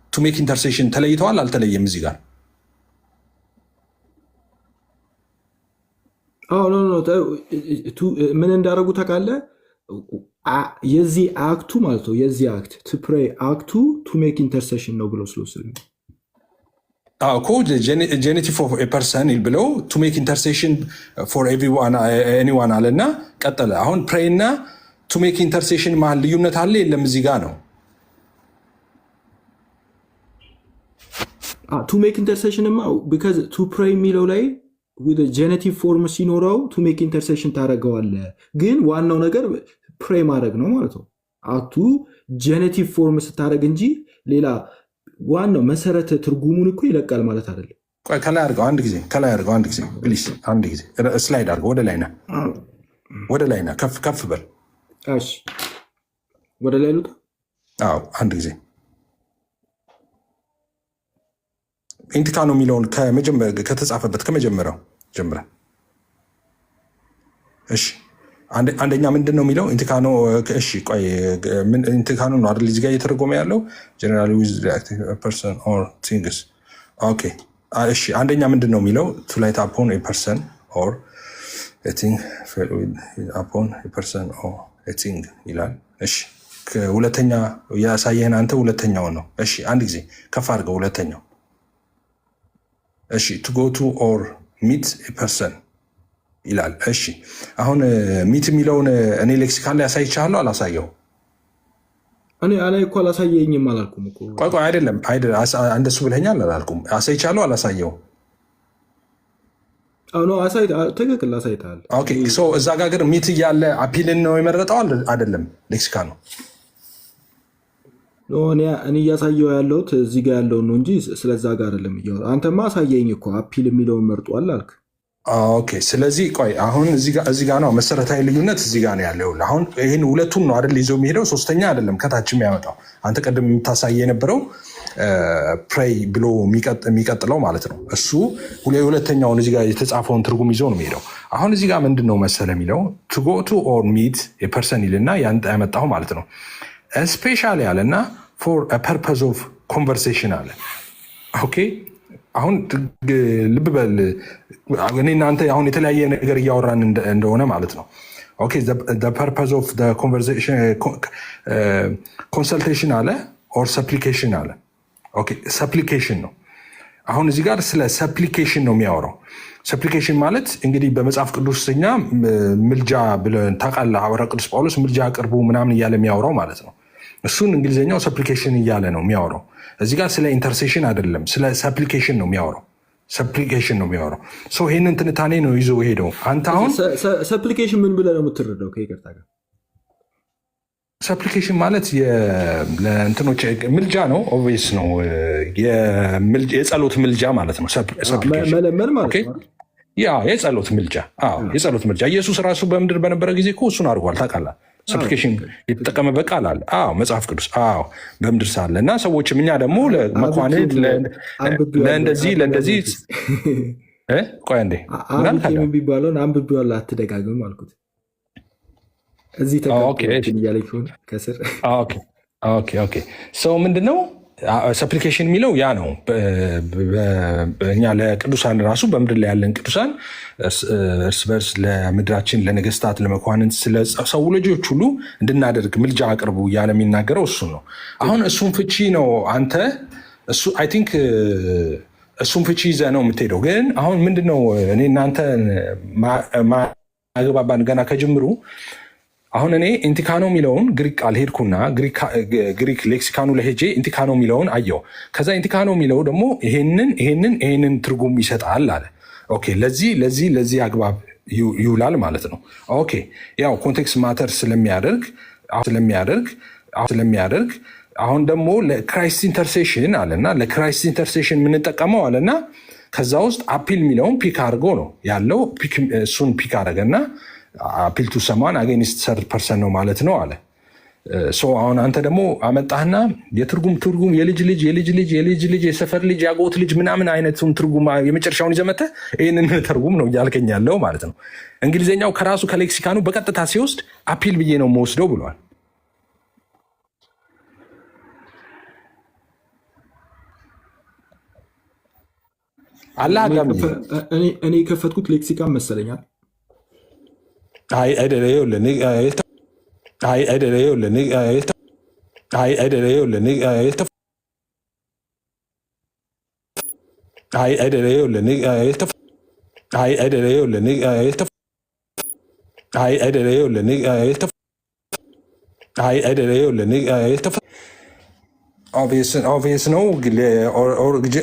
ቱ ሜክ ኢንተርሴሽን ተለይተዋል አልተለየም እዚህ ጋር? ምን እንዳደረጉ ታውቃለህ? የዚህ አክቱ ማለት ነው የዚህ አክት ቱ ፕሬይ አክቱ ቱ ሜክ ኢንተርሴሽን ነው ብለው ስለወሰዱ እኮ ጄኔቲቭ ኦፍ ኤ ፐርሰን ብለው ቱ ሜክ ኢንተርሴሽን ፎር ኤኒዋን አለ እና ቀጠለ። አሁን ፕሬይ እና ቱ ሜክ ኢንተርሴሽን መሀል ልዩነት አለ የለም? እዚህ ጋር ነው ቱ ሜክ ኢንተርሴሽንማ ቢካዝ ቱ ፕሬይ የሚለው ላይ ጄኔቲቭ ፎርም ሲኖረው ቱ ሜክ ኢንተርሴሽን ታደረገዋለህ። ግን ዋናው ነገር ፕሬይ ማድረግ ነው ማለት ነው። አክቱ ጄኔቲቭ ፎርም ስታደረግ እንጂ ሌላ ዋናው መሰረተ ትርጉሙን እኮ ይለቃል ማለት አይደለም። ከላይ አድርገው አንድ ጊዜ፣ ከላይ አድርገው አንድ ጊዜ ፕሊዝ፣ አንድ ጊዜ ስላይድ አድርገው ወደ ላይና ወደ ላይና ከፍ በል። እሺ ወደ ላይ ልውጣ። አዎ አንድ ጊዜ ኢንቲካኖ የሚለውን ከተጻፈበት ከመጀመሪያው ጀምረ። እሺ አንደኛ ምንድን ነው የሚለው ኢንቲካኖ? እሺ ቆይ ኢንቲካኖ ነው አይደል እዚህ ጋር እየተረጎመ ያለው ጀነራሊ ዊዝ አክቲቭ ፐርሰን ኦር ቲንግስ። ኦኬ እሺ አንደኛ ምንድን ነው የሚለው? ቱ ላይት አፖን ኤ ፐርሰን ኦር ኤ ቲንግ ፌል አፖን ኤ ፐርሰን ኦር ኤ ቲንግ ይላል። እሺ ሁለተኛ ያሳየህን አንተ ሁለተኛውን ነው። እሺ አንድ ጊዜ ከፍ አድርገው ሁለተኛው። እሺ ቱ ጎ ቱ ኦር ሚት ኤ ፐርሰን ይላል። እሺ አሁን ሚት የሚለውን እኔ ሌክሲካል ላይ ያሳይቻለሁ አላሳየው? እኔ አላይ እኮ አላሳየኝም አላልኩም እኮ። ቆይ አይደለም እንደሱ ብለኛል አላልኩም? አሳይቻለሁ አላሳየው? ትክክል አሳይተሃል። ኦኬ ሶ እዛ ጋር ግን ሚት እያለ አፒልን ነው የመረጠው አይደለም? ሌክሲካ ነው እኔ እያሳየው ያለሁት እዚህ ጋር ያለውን ነው እንጂ ስለዛ ጋር አይደለም። አንተማ አሳየኝ እኮ አፒል የሚለውን መርጧል አልክ። ኦኬ ስለዚህ ቆይ አሁን እዚህ ጋር ነው መሰረታዊ ልዩነት እዚህ ጋር ነው ያለው። አሁን ይህን ሁለቱን ነው አይደል ይዘው የሚሄደው፣ ሶስተኛ አይደለም ከታችም ያመጣው። አንተ ቅድም የምታሳየ የነበረው ፕሬይ ብሎ የሚቀጥለው ማለት ነው። እሱ ሁለተኛውን እዚህ ጋር የተጻፈውን ትርጉም ይዞ ነው የሚሄደው። አሁን እዚህ ጋር ምንድን ነው መሰለ የሚለው ቱ ጎ ቱ ኦር ሚት የፐርሰን ይልና ያመጣው ማለት ነው። ስፔሻል ያለና ፎር ፐርፐዝ ኦፍ ኮንቨርሴሽን አለ። ኦኬ አሁን ልብ በል እኔ እናንተ አሁን የተለያየ ነገር እያወራን እንደሆነ ማለት ነው። ኦኬ ፐርፐዝ ኦፍ ኮንሰልቴሽን አለ ኦር ሰፕሊኬሽን አለ። ኦኬ ሰፕሊኬሽን ነው። አሁን እዚህ ጋር ስለ ሰፕሊኬሽን ነው የሚያወራው። ሰፕሊኬሽን ማለት እንግዲህ በመጽሐፍ ቅዱስኛ ምልጃ ብለን ታውቃለህ። ሐዋርያው ቅዱስ ጳውሎስ ምልጃ አቅርቡ ምናምን እያለ የሚያወራው ማለት ነው። እሱን እንግሊዝኛው ሰፕሊኬሽን እያለ ነው የሚያወራው። እዚህ ጋር ስለ ኢንተርሴሽን አይደለም፣ ስለ ሰፕሊኬሽን ነው የሚያወራው። ሰፕሊኬሽን ነው የሚያወራው። ይህንን ትንታኔ ነው ይዞ ሄደው። አንተ አሁን ሰፕሊኬሽን ምን ብለህ ነው የምትረዳው? ከይቅርታ ጋር ሰፕሊኬሽን ማለት ለእንትኖች ምልጃ ነው። ኦብቪየስ ነው፣ የጸሎት ምልጃ ማለት ነው። መለመን ማለት ነው። ያ የጸሎት ምልጃ፣ የጸሎት ምልጃ። ኢየሱስ ራሱ በምድር በነበረ ጊዜ እኮ እሱን አድርጓል። ታውቃለህ፣ ሰፕሊኬሽን የተጠቀመበት ቃል አለ። መጽሐፍ ቅዱስ በምድር ሳለ እና ሰዎችም እኛ ደግሞ ለመኳንንት ለእንደዚህ ቆይ እንዴ የሚባለውን አንብቤዋለሁ አትደጋግም አልኩት። እዚህ እያለ ከስር ሰው ምንድነው ሰፕሊኬሽን የሚለው ያ ነው። እኛ ለቅዱሳን ራሱ በምድር ላይ ያለን ቅዱሳን እርስ በርስ ለምድራችን ለነገስታት፣ ለመኳንንት፣ ስለሰው ልጆች ሁሉ እንድናደርግ ምልጃ አቅርቡ እያለ የሚናገረው እሱ ነው። አሁን እሱን ፍቺ ነው አንተ አይ ቲንክ እሱን ፍቺ ይዘህ ነው የምትሄደው። ግን አሁን ምንድነው እኔ እናንተ ማግባባን ገና ከጅምሩ አሁን እኔ ኢንቲካኖ የሚለውን ግሪክ ቃል ሄድኩና ግሪክ ሌክሲካኑ ለሄጄ ኢንቲካኖ የሚለውን አየው። ከዛ ኢንቲካኖ የሚለው ደግሞ ይሄንን ትርጉም ይሰጣል አለ። ኦኬ ለዚህ አግባብ ይውላል ማለት ነው። ኦኬ ያው ኮንቴክስት ማተር ስለሚያደርግ አሁን ደግሞ ለክራይስት ኢንተርሴሽን አለና ለክራይስት ኢንተርሴሽን የምንጠቀመው አለና ከዛ ውስጥ አፒል የሚለውን ፒክ አድርጎ ነው ያለው። እሱን ፒክ አደረገና አፒል ቱ ሰማን አጌንስት ሰርድ ፐርሰን ነው ማለት ነው አለ። አሁን አንተ ደግሞ አመጣህና የትርጉም የልጅ ልጅ የሰፈር ልጅ ያጎት ልጅ ምናምን አይነቱን ትርጉም የመጨረሻውን ይዘህ መተህ ይህንን ተርጉም ነው እያልከኝ ያለው ማለት ነው። እንግሊዝኛው ከራሱ ከሌክሲካኑ በቀጥታ ሲወስድ አፒል ብዬ ነው የምወስደው ብሏል። አላህ እኔ የከፈትኩት ሌክሲካን መሰለኛል። ኦብቪየስ ነው።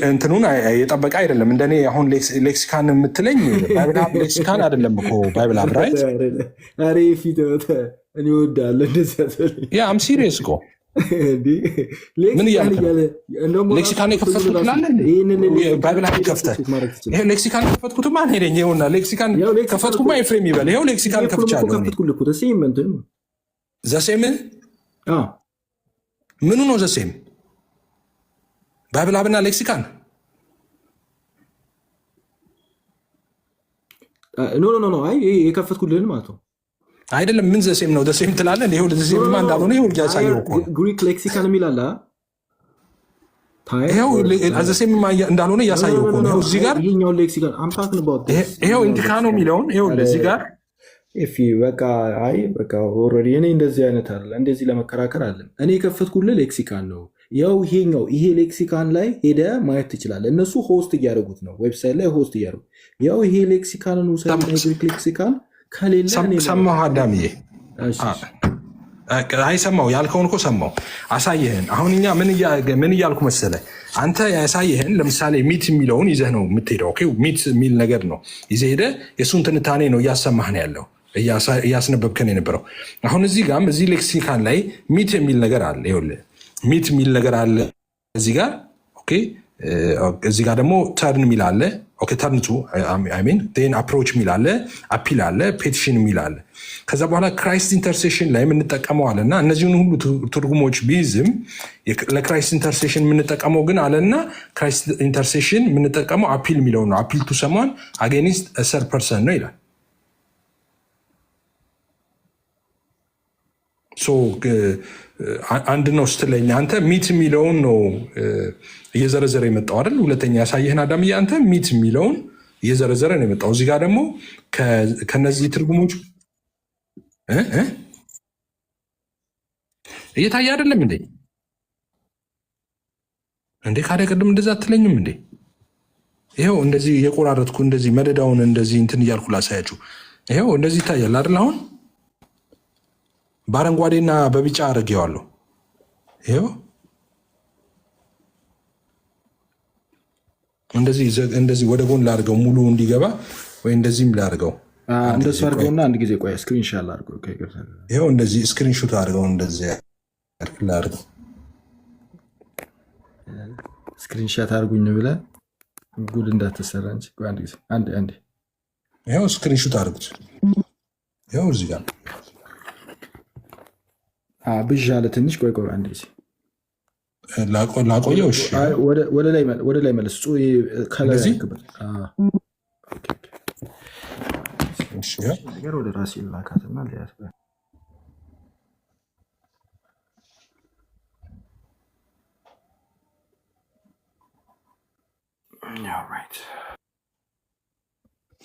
እንትኑን የጠበቀ አይደለም። እንደኔ አሁን ሌክሲካን የምትለኝ ባይብል ሀብ ሌክሲካን አይደለም እኮ ባይብል ሀብ ራይት። አም ሲሪየስ እኮ ምን እያልክ ነው? ሌክሲካን የከፈትኩት ትላለህ። ባይብል ሀብ ከፍተህ ይኸው ሌክሲካን ከፈትኩትማ ሄደኝ። ይኸውና ሌክሲካን ከፈትኩማ ኤፍሬም ይበል። ይኸው ሌክሲካን ከፍቻለሁ። ዘሴም ምኑ ነው ዘሴም? ባይብል ሀብና ሌክሲካን ኖ አይ የከፈትኩልህን ማለት ነው አይደለም። ምን ዘሴም ነው? ዘሴም ትላለህ። ይኸው ዘሴምማ እንዳልሆነ ይኸው ያሳየው እኮ ግሪክ ሌክሲካን የሚል አለ። ይኸው ዘሴም እንዳልሆነ እያሳየው እኮ ነው። እዚህ ጋር ይኸው ኢንቲካኖ የሚለውን ይኸው እዚህ ጋር በቃ አይ በቃ ኦልሬዲ እኔ እንደዚህ አይነት አለ እንደዚህ ለመከራከር አለን። እኔ የከፈትኩልህ ሌክሲካን ነው። ያው ይሄ ሌክሲካን ላይ ሄደ ማየት ትችላለህ። እነሱ ሆስት እያደረጉት ነው፣ ዌብሳይት ላይ ሆስት እያደረጉት። ያው ይሄ ሌክሲካንን ውሰድና ግሪክ ሌክሲካን ከሌለ ሰማሁ። አዳምዬ አይ ሰማሁ ያልከውን እኮ ሰማሁ። አሳየህን። አሁን እኛ ምን እያልኩ መሰለህ? አንተ ያሳየህን ለምሳሌ ሚት የሚለውን ይዘህ ነው የምትሄደው። ኦኬ ሚት የሚል ነገር ነው ይዘህ ሄደህ የእሱን ትንታኔ ነው እያሰማህን ያለው እያስነበብከን የነበረው። አሁን እዚህ ጋርም እዚህ ሌክሲካን ላይ ሚት የሚል ነገር አለ። ይኸውልህ ሚት የሚል ነገር አለ እዚህ ጋር። ኦኬ እዚህ ጋር ደግሞ ተርን የሚል አለ። ኦኬ ተርን ቱ ሚን አፕሮች የሚል አለ፣ አፒል አለ፣ ፔቲሽን የሚል አለ። ከዛ በኋላ ክራይስት ኢንተርሴሽን ላይ የምንጠቀመው አለ እና እነዚህን ሁሉ ትርጉሞች ቢይዝም ለክራይስት ኢንተርሴሽን የምንጠቀመው ግን አለና ክራይስት ኢንተርሴሽን የምንጠቀመው አፒል የሚለው ነው። አፒል ቱ ሰማን አጌንስት ሰርድ ፐርሰን ነው ይላል። አንድ ነው ስትለኝ አንተ ሚት የሚለውን ነው እየዘረዘረ የመጣው አይደል? ሁለተኛ ያሳየህን አዳምዬ አንተ ሚት የሚለውን እየዘረዘረ ነው የመጣው። እዚህ ጋር ደግሞ ከነዚህ ትርጉሞች እየታየ አይደለም እንዴ? ካደ ቅድም እንደዛ አትለኝም እንዴ? ይኸው እንደዚህ የቆራረጥኩ እንደዚህ መደዳውን እንደዚህ እንትን እያልኩ ላሳያችሁ። ይኸው እንደዚህ ይታያል አይደል? አሁን በአረንጓዴና በቢጫ አድርጌዋለሁ። ይኸው እንደዚህ ወደ ጎን ላድርገው ሙሉ እንዲገባ ወይ እንደዚህም ላድርገው። እንደሱ አድርገውና አንድ ጊዜ ቆይ ስክሪንሻት ላድርገው። ይኸው እንደዚህ ስክሪንሾት አድርገው እንደዚህ ላድርገው። ስክሪንሻት አድርጉኝ ብለህ ጉድ እንዳትሰራ እንጂ አንድ ጊዜ አንዴ ይኸው ስክሪንሾት አድርጉት። ይኸው እዚህ ጋር ብዥ አለ ትንሽ። ቆይ አንድ ጊዜ ላቆየው። ወደ ላይ መለስ። ነገር ወደ ራሴ ላካትና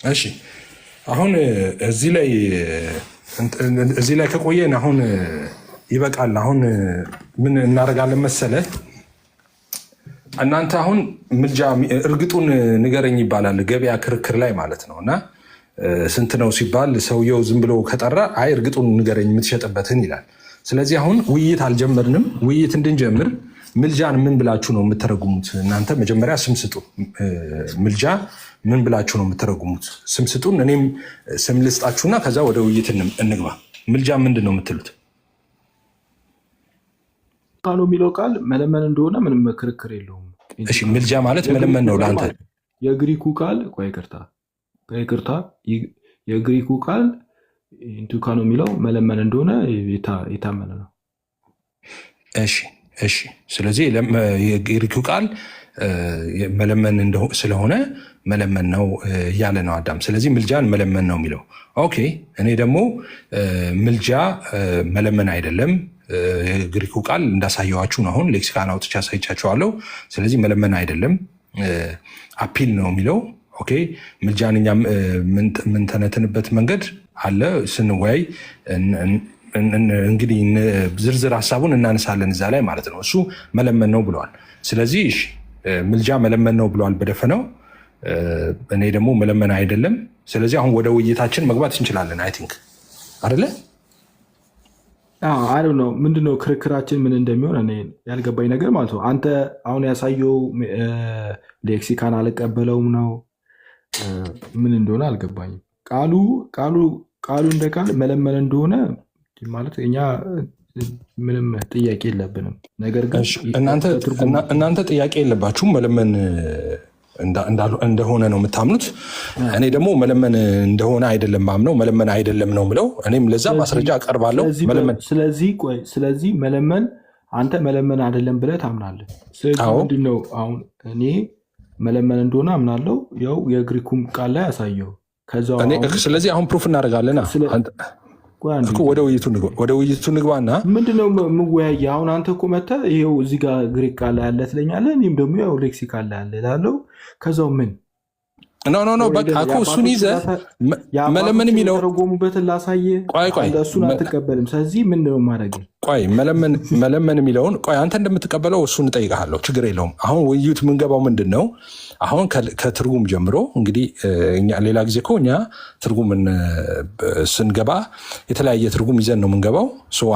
እሺ አሁን እዚህ ላይ ከቆየን አሁን ይበቃል። አሁን ምን እናደርጋለን መሰለህ? እናንተ አሁን ምልጃ እርግጡን ንገረኝ ይባላል ገበያ ክርክር ላይ ማለት ነው። እና ስንት ነው ሲባል ሰውየው ዝም ብሎ ከጠራ አይ እርግጡን ንገረኝ የምትሸጥበትን ይላል። ስለዚህ አሁን ውይይት አልጀመርንም። ውይይት እንድንጀምር ምልጃን ምን ብላችሁ ነው የምትተረጉሙት? እናንተ መጀመሪያ ስም ስጡ። ምልጃ ምን ብላችሁ ነው የምትተረጉሙት? ስም ስጡን። እኔም ስም ልስጣችሁና ከዛ ወደ ውይይት እንግባ። ምልጃ ምንድን ነው የምትሉት? ካሉ የሚለው ቃል መለመን እንደሆነ ምንም ክርክር የለውም። እሺ ምልጃ ማለት መለመን ነው ለአንተ። የግሪኩ ቃል ይቅርታ፣ የግሪኩ ቃል ኢንቱካኖ የሚለው መለመን እንደሆነ የታመነ ነው። እሺ። ስለዚህ የግሪኩ ቃል መለመን ስለሆነ መለመን ነው እያለ ነው አዳም። ስለዚህ ምልጃን መለመን ነው የሚለው። ኦኬ እኔ ደግሞ ምልጃ መለመን አይደለም፣ የግሪኩ ቃል እንዳሳየዋችሁ ነው። አሁን ሌክሲካን አውጥቼ አሳይቻችኋለሁ። ስለዚህ መለመን አይደለም አፒል ነው የሚለው። ኦኬ ምልጃን እኛ የምንተነትንበት መንገድ አለ። ስንወያይ እንግዲህ ዝርዝር ሀሳቡን እናነሳለን እዛ ላይ ማለት ነው። እሱ መለመን ነው ብለዋል። ስለዚህ ምልጃ መለመን ነው ብለዋል በደፈነው። እኔ ደግሞ መለመን አይደለም። ስለዚህ አሁን ወደ ውይይታችን መግባት እንችላለን። አይ ቲንክ አይደለ? አይ ነው ምንድነው ክርክራችን ምን እንደሚሆን እኔ ያልገባኝ ነገር ማለት ነው። አንተ አሁን ያሳየው ሌክሲካን አልቀበለውም ነው ምን እንደሆነ አልገባኝም። ቃሉ እንደ ቃል መለመን እንደሆነ ማለት እኛ ምንም ጥያቄ የለብንም። ነገር ግን እናንተ ጥያቄ የለባችሁም፣ መለመን እንደሆነ ነው የምታምኑት። እኔ ደግሞ መለመን እንደሆነ አይደለም ማምነው፣ መለመን አይደለም ነው ምለው። እኔም ለዛ ማስረጃ አቀርባለሁ። ስለዚህ መለመን አንተ መለመን አይደለም ብለህ ታምናለህ። ስለዚህ ምንድነው አሁን እኔ መለመን እንደሆነ አምናለሁ። ያው የግሪኩም ቃል ላይ ያሳየው። ስለዚህ አሁን ፕሩፍ እናደርጋለና ወደ ውይይቱ ንግባና ምንድነው የምወያየ? አሁን አንተ እኮ መተህ ይኸው እዚህ ጋር ግሪክ ቃል ላይ ያለ ትለኛለህ፣ እኔም ደግሞ ያው ሌክሲካል ላይ ያለ እላለሁ። ከዛው ምን ኖ በቃ እኮ እሱን ይዘህ መለመን የሚለው ተረጎሙበትን ላሳየህ። እሱን አትቀበልም። ስለዚህ ምንድነው ማድረግ? ቆይ መለመን የሚለውን ቆይ አንተ እንደምትቀበለው እሱን እጠይቅሃለሁ። ችግር የለውም። አሁን ውይይቱ የምንገባው ምንድን ነው? አሁን ከትርጉም ጀምሮ እንግዲህ ሌላ ጊዜ እኮ እኛ ትርጉምን ስንገባ የተለያየ ትርጉም ይዘን ነው የምንገባው።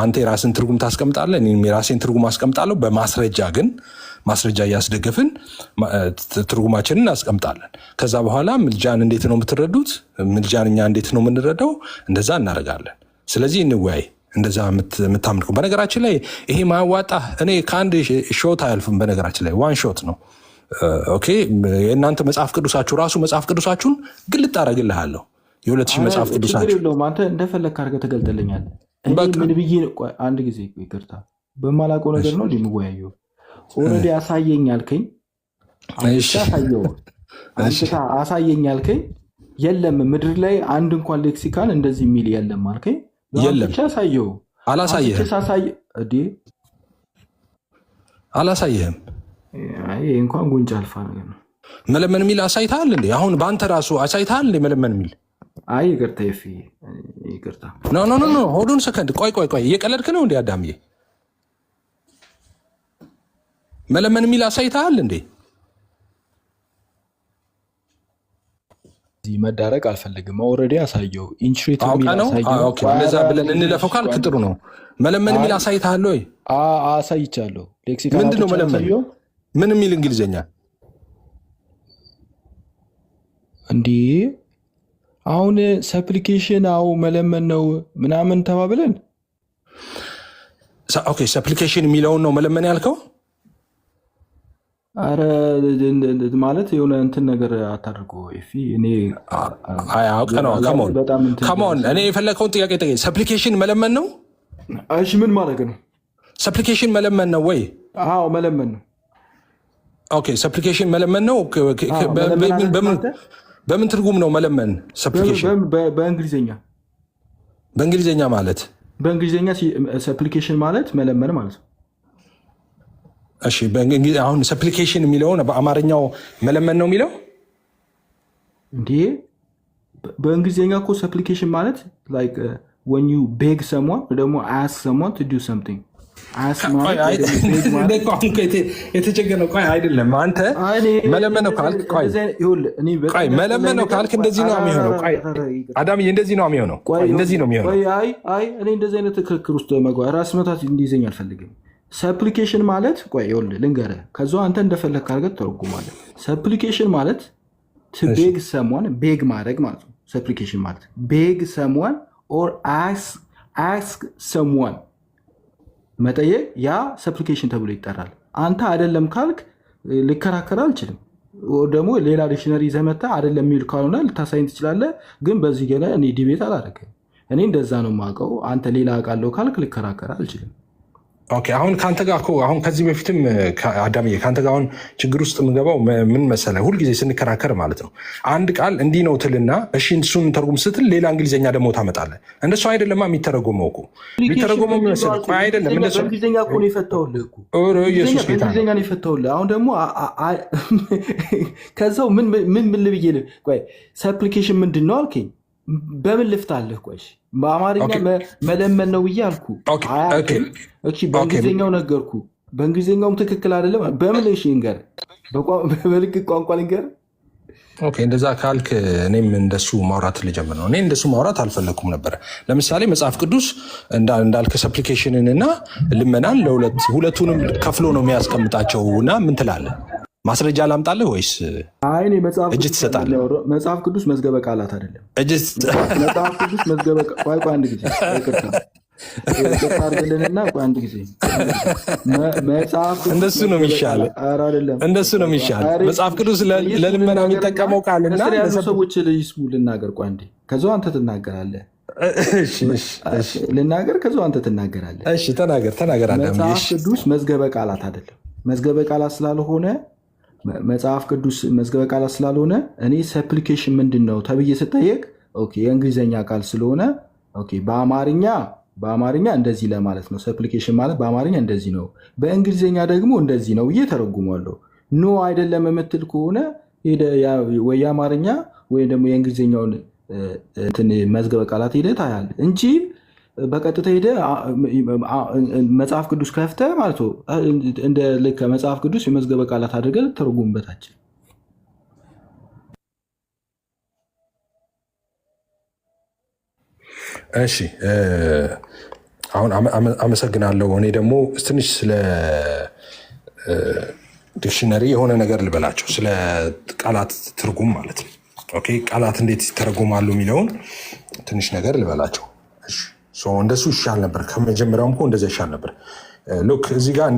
አንተ የራስን ትርጉም ታስቀምጣለህ፣ እኔም የራሴን ትርጉም አስቀምጣለሁ። በማስረጃ ግን ማስረጃ እያስደገፍን ትርጉማችንን እናስቀምጣለን። ከዛ በኋላ ምልጃን እንዴት ነው የምትረዱት? ምልጃን እኛ እንዴት ነው የምንረዳው? እንደዛ እናደርጋለን። ስለዚህ እንወያይ። እንደዛ የምታምልኩ በነገራችን ላይ ይሄ ማያዋጣ እኔ ከአንድ ሾት አያልፍም። በነገራችን ላይ ዋን ሾት ነው። ኦኬ የእናንተ መጽሐፍ ቅዱሳችሁ ራሱ መጽሐፍ ቅዱሳችሁን ግልጥ አደርግልሃለሁ። የ2000 መጽሐፍ ቅዱሳችሁ አንተ እንደፈለግ አድርገህ ትገልጥልኛለህ። ምን ብዬ አንድ ጊዜ ይቅርታ በማላውቀው ነገር ነው የምወያየው። ኦልሬዲ አሳየኝ አልከኝ፣ አሳየኝ አልከኝ። የለም ምድር ላይ አንድ እንኳን ሌክሲካል እንደዚህ የሚል የለም አልከኝ። የለም አሳየው። አላሳየህም። ይሄ እንኳን ጉንጭ አልፋ ነገር ነው። መለመን የሚል አሳይተሃል እንዴ? አሁን በአንተ ራሱ አሳይተሃል እንዴ መለመን የሚል? አይ ይቅርታ፣ ይቅርታ። ኖ ሆዱን ሰከንድ። ቆይ እየቀለድክ ነው እንዴ አዳምዬ? መለመን የሚል አሳይተሃል እንዴ? እዚህ መዳረቅ አልፈልግም። ኦልሬዲ አሳየው። ኢንትሪት ነው እንደዛ ብለን እንለፈው ካልክ ጥሩ ነው። መለመን የሚል አሳይተሃል ወይ? አሳይቻለሁ። ምንድን ነው መለመን? ምን የሚል እንግሊዝኛ እንዲህ አሁን ሰፕሊኬሽን መለመን ነው ምናምን ተባብለን። ኦኬ ሰፕሊኬሽን የሚለውን ነው መለመን ያልከው? አረ ማለት የሆነ እንትን ነገር አታድርጎ እኔ አውቀ ነው። ከመሆን እኔ የፈለግከውን ጥያቄ ጠይቀኝ። ሰፕሊኬሽን መለመን ነው? እሺ ምን ማድረግ ነው? ሰፕሊኬሽን መለመን ነው ወይ? አዎ መለመን ነው። ኦኬ ሰፕሊኬሽን መለመን ነው። በምን ትርጉም ነው መለመን? ሰፕሊኬሽን በእንግሊዝኛ ማለት በእንግሊዝኛ ሰፕሊኬሽን ማለት መለመን ማለት ነው። እሺ አሁን ሰፕሊኬሽን የሚለውን በአማርኛው መለመን ነው የሚለው እንዴ? በእንግሊዝኛ እኮ ሰፕሊኬሽን ማለት ላይክ when you beg someone ደግሞ ask someone to do something የተቸገረው ቆይ አይደለም። አንተ መለመን ነው ካልክ ቆይ መለመን ነው ካልክ እንደዚህ ነው የሚሆነው። ቆይ አዳምዬ እንደዚህ ነው የሚሆነው። እንደዚህ ነው የሚሆነው። እኔ እንደዚህ አይነት ክርክር ውስጥ መግባት ራስ መታት እንዲይዘኝ አልፈልግም። ሰፕሊኬሽን ማለት ቆይ ይኸውልህ ልንገርህ፣ ከዛ አንተ እንደፈለግ ካርገት ተረጉማለህ። ሰፕሊኬሽን ማለት ቤግ ሰሟን ቤግ ማድረግ ማለት ነው። ሰፕሊኬሽን ማለት ቤግ ሰሟን ኦር አስክ ሰሟን መጠየቅ ያ ሰፕሊኬሽን ተብሎ ይጠራል። አንተ አይደለም ካልክ ልከራከር አልችልም። ደግሞ ሌላ ዲክሽነሪ ይዘህ መተህ አይደለም የሚል ካልሆነ ልታሳይን ትችላለህ። ግን በዚህ ገና እኔ ዲቤት አላደርግም። እኔ እንደዛ ነው የማውቀው። አንተ ሌላ አውቃለሁ ካልክ ልከራከር አልችልም። ኦኬ አሁን ከአንተ ጋር አሁን ከዚህ በፊትም አዳምዬ ከአንተ ጋር አሁን ችግር ውስጥ የምገባው ምን መሰለህ፣ ሁልጊዜ ስንከራከር ማለት ነው አንድ ቃል እንዲህ ነው ትልና እሺ እሱን ተርጉም ስትል ሌላ እንግሊዝኛ ደግሞ ታመጣለህ። እንደሱ አይደለማ የሚተረጎመው እኮ የሚተረጎመው መሰለህ። ቆይ አይደለም እንደሱ በእንግሊዝኛ እኮ ነው የፈታሁልህ እኮ ኢየሱስ ጌታ በእንግሊዝኛ ነው የፈታሁልህ። አሁን ደግሞ ከዛው ምን ብዬ ቆይ ሰፕሊኬሽን ምንድን ነው አልከኝ። በምን ልፍታለህ? ቆይ በአማርኛ መለመን ነው ብዬ አልኩ። በእንግሊዝኛው ነገርኩ። በእንግሊዝኛውም ትክክል አይደለም። በምን እሺ ንገር፣ በምልክት ቋንቋ ልንገር። እንደዛ ካልክ እኔም እንደሱ ማውራት ልጀምር ነው። እኔ እንደሱ ማውራት አልፈለግኩም ነበረ። ለምሳሌ መጽሐፍ ቅዱስ እንዳልክ ሰፕሊኬሽንን እና ልመናን ሁለቱንም ከፍሎ ነው የሚያስቀምጣቸው እና ምን ትላለህ? ማስረጃ ላምጣልህ ወይስ እጅ ትሰጣለህ? መጽሐፍ ቅዱስ መዝገበ ቃላት አይደለም። መጽሐፍ ቅዱስ መዝገበ ቆይ አንድ ጊዜ አድርግልንና አንድ ጊዜ እንደሱ ነው የሚሻለው። እንደሱ ነው የሚሻለው። መጽሐፍ ቅዱስ ለልመና የሚጠቀመው ቃልና ሰዎች ይስሙ። ልናገር ቆይ አንዴ፣ ከዛው አንተ ትናገራለህ። ልናገር፣ ከዛው አንተ ትናገራለህ። እሺ ተናገር። መጽሐፍ ቅዱስ መዝገበ ቃላት አይደለም። መዝገበ ቃላት ስላልሆነ መጽሐፍ ቅዱስ መዝገበ ቃላት ስላልሆነ እኔ ሰፕሊኬሽን ምንድን ነው ተብዬ ስጠየቅ የእንግሊዝኛ ቃል ስለሆነ በአማርኛ እንደዚህ ለማለት ነው። ሰፕሊኬሽን ማለት በአማርኛ እንደዚህ ነው፣ በእንግሊዝኛ ደግሞ እንደዚህ ነው ብዬ ተረጉሟለሁ። ኖ አይደለም የምትል ከሆነ ወይ የአማርኛ ወይም ደግሞ የእንግሊዝኛውን መዝገበ ቃላት ሂደት ታያል እንጂ በቀጥታ ሄደ መጽሐፍ ቅዱስ ከፍተህ ማለት ነው እንደ ልክ መጽሐፍ ቅዱስ የመዝገበ ቃላት አድርገህ ተርጉምበታችን። እሺ አሁን አመሰግናለሁ። እኔ ደግሞ ትንሽ ስለ ዲክሽነሪ የሆነ ነገር ልበላቸው፣ ስለ ቃላት ትርጉም ማለት ነው። ኦኬ ቃላት እንዴት ይተረጎማሉ የሚለውን ትንሽ ነገር ልበላቸው። እንደሱ ይሻል ነበር። ከመጀመሪያውም እኮ እንደዚ ይሻል ነበር። ሉክ እዚህ ጋር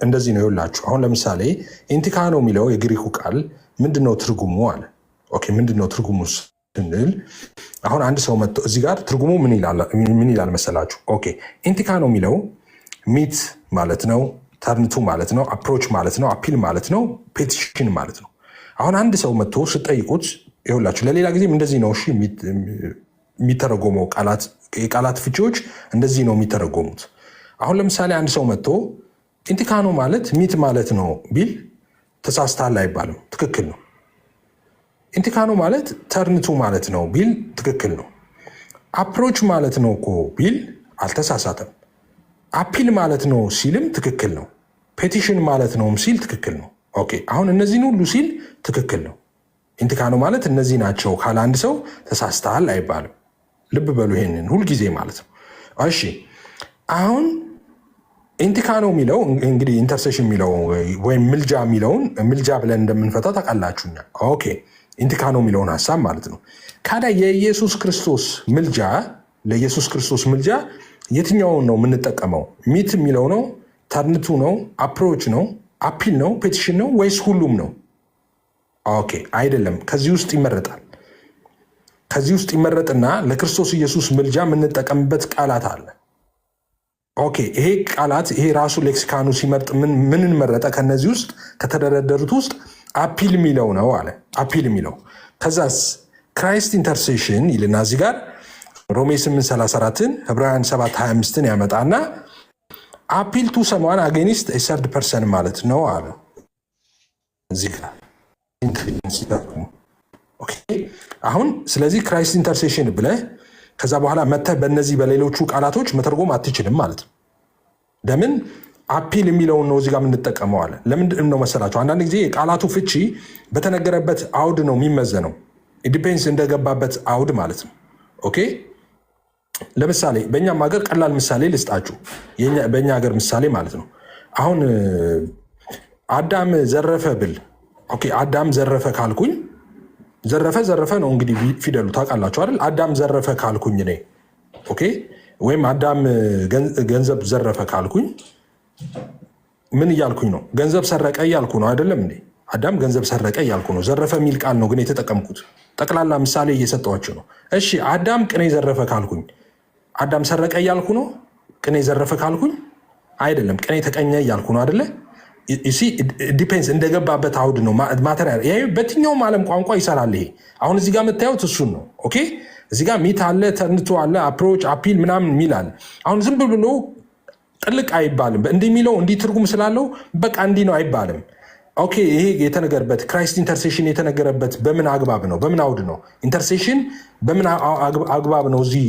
እንደዚህ ነው ይላችሁ። አሁን ለምሳሌ ኢንቲካኖ የሚለው የግሪኩ ቃል ምንድነው ትርጉሙ አለ። ኦኬ ምንድነው ትርጉሙ ስንል አሁን አንድ ሰው መጥቶ እዚህ ጋር ትርጉሙ ምን ይላል መሰላችሁ? ኦኬ ኢንቲካኖ የሚለው ሚት ማለት ነው፣ ተርንቱ ማለት ነው፣ አፕሮች ማለት ነው፣ አፒል ማለት ነው፣ ፔቲሽን ማለት ነው። አሁን አንድ ሰው መጥቶ ስጠይቁት ይኸውላችሁ ለሌላ ጊዜም እንደዚህ ነው የሚተረጎመው። የቃላት ፍቺዎች እንደዚህ ነው የሚተረጎሙት። አሁን ለምሳሌ አንድ ሰው መጥቶ ኢንቲካኖ ማለት ሚት ማለት ነው ቢል ተሳስተሃል አይባልም፣ ትክክል ነው። ኢንቲካኖ ማለት ተርንቱ ማለት ነው ቢል ትክክል ነው። አፕሮች ማለት ነው እኮ ቢል አልተሳሳተም። አፒል ማለት ነው ሲልም ትክክል ነው። ፔቲሽን ማለት ነውም ሲል ትክክል ነው። ኦኬ አሁን እነዚህን ሁሉ ሲል ትክክል ነው። ኢንቲካኖ ማለት እነዚህ ናቸው ካለ አንድ ሰው ተሳስተሃል አይባልም። ልብ በሉ ይሄንን ሁልጊዜ ማለት ነው። እሺ አሁን ኢንቲካኖ የሚለው እንግዲህ ኢንተርሴሽን የሚለው ወይም ምልጃ የሚለውን ምልጃ ብለን እንደምንፈታ ታውቃላችሁኛ። ኦኬ ኢንቲካኖ የሚለውን ሀሳብ ማለት ነው። ካዳ የኢየሱስ ክርስቶስ ምልጃ ለኢየሱስ ክርስቶስ ምልጃ የትኛውን ነው የምንጠቀመው? ሚት የሚለው ነው? ተርንቱ ነው? አፕሮች ነው? አፒል ነው? ፔቲሽን ነው ወይስ ሁሉም ነው? ኦኬ አይደለም። ከዚህ ውስጥ ይመረጣል። ከዚህ ውስጥ ይመረጥና ለክርስቶስ ኢየሱስ ምልጃ የምንጠቀምበት ቃላት አለ። ኦኬ ይሄ ቃላት ይሄ ራሱ ሌክሲካኑ ሲመርጥ ምንን መረጠ? ከነዚህ ውስጥ ከተደረደሩት ውስጥ አፒል የሚለው ነው አለ። አፒል የሚለው ከዛስ ክራይስት ኢንተርሴሽን ይልና እዚህ ጋር ሮሜ 8:34ን ዕብራውያን 7:25ን ያመጣና አፒል ቱ ሰምዋን አጌኒስት ሰርድ ፐርሰን ማለት ነው አለ። እዚህ ጋር አሁን ስለዚህ ክራይስት ኢንተርሴሽን ብለህ ከዛ በኋላ መተህ በእነዚህ በሌሎቹ ቃላቶች መተርጎም አትችልም ማለት ነው። ለምን አፒል የሚለውን ነው እዚህ ጋር የምንጠቀመው አለ። ለምንድን ነው መሰላቸው? አንዳንድ ጊዜ የቃላቱ ፍቺ በተነገረበት አውድ ነው የሚመዘነው። ዲፔንስ እንደገባበት አውድ ማለት ነው። ኦኬ ለምሳሌ በእኛም ሀገር ቀላል ምሳሌ ልስጣችሁ። በእኛ ሀገር ምሳሌ ማለት ነው። አሁን አዳም ዘረፈ ብል ኦኬ አዳም ዘረፈ ካልኩኝ ዘረፈ ነው እንግዲህ ፊደሉ ታውቃላችሁ አይደል? አዳም ዘረፈ ካልኩኝ እኔ ኦኬ ወይም አዳም ገንዘብ ዘረፈ ካልኩኝ ምን እያልኩኝ ነው? ገንዘብ ሰረቀ እያልኩ ነው አይደለም እንዴ? አዳም ገንዘብ ሰረቀ እያልኩ ነው። ዘረፈ የሚል ቃል ነው ግን የተጠቀምኩት። ጠቅላላ ምሳሌ እየሰጠኋቸው ነው። እሺ አዳም ቅኔ ዘረፈ ካልኩኝ አዳም ሰረቀ እያልኩ ነው? ቅኔ ዘረፈ ካልኩኝ አይደለም፣ ቅኔ ተቀኘ እያልኩ ነው አይደለ? ዲፔንስ እንደገባበት አውድ ነው ማተሪያል። ይሄ በየትኛውም ዓለም ቋንቋ ይሰራል። ይሄ አሁን እዚህ ጋር የምታዩት እሱን ነው። ኦኬ እዚህ ጋር ሚት አለ፣ ተንቶ አለ፣ አፕሮች አፒል ምናምን የሚል አለ። አሁን ዝም ብሎ ጥልቅ አይባልም። እንዲህ የሚለው እንዲህ ትርጉም ስላለው በቃ እንዲህ ነው አይባልም። ኦኬ ይሄ የተነገረበት ክራይስት ኢንተርሴሽን የተነገረበት በምን አግባብ ነው? በምን አውድ ነው? ኢንተርሴሽን በምን አግባብ ነው እዚህ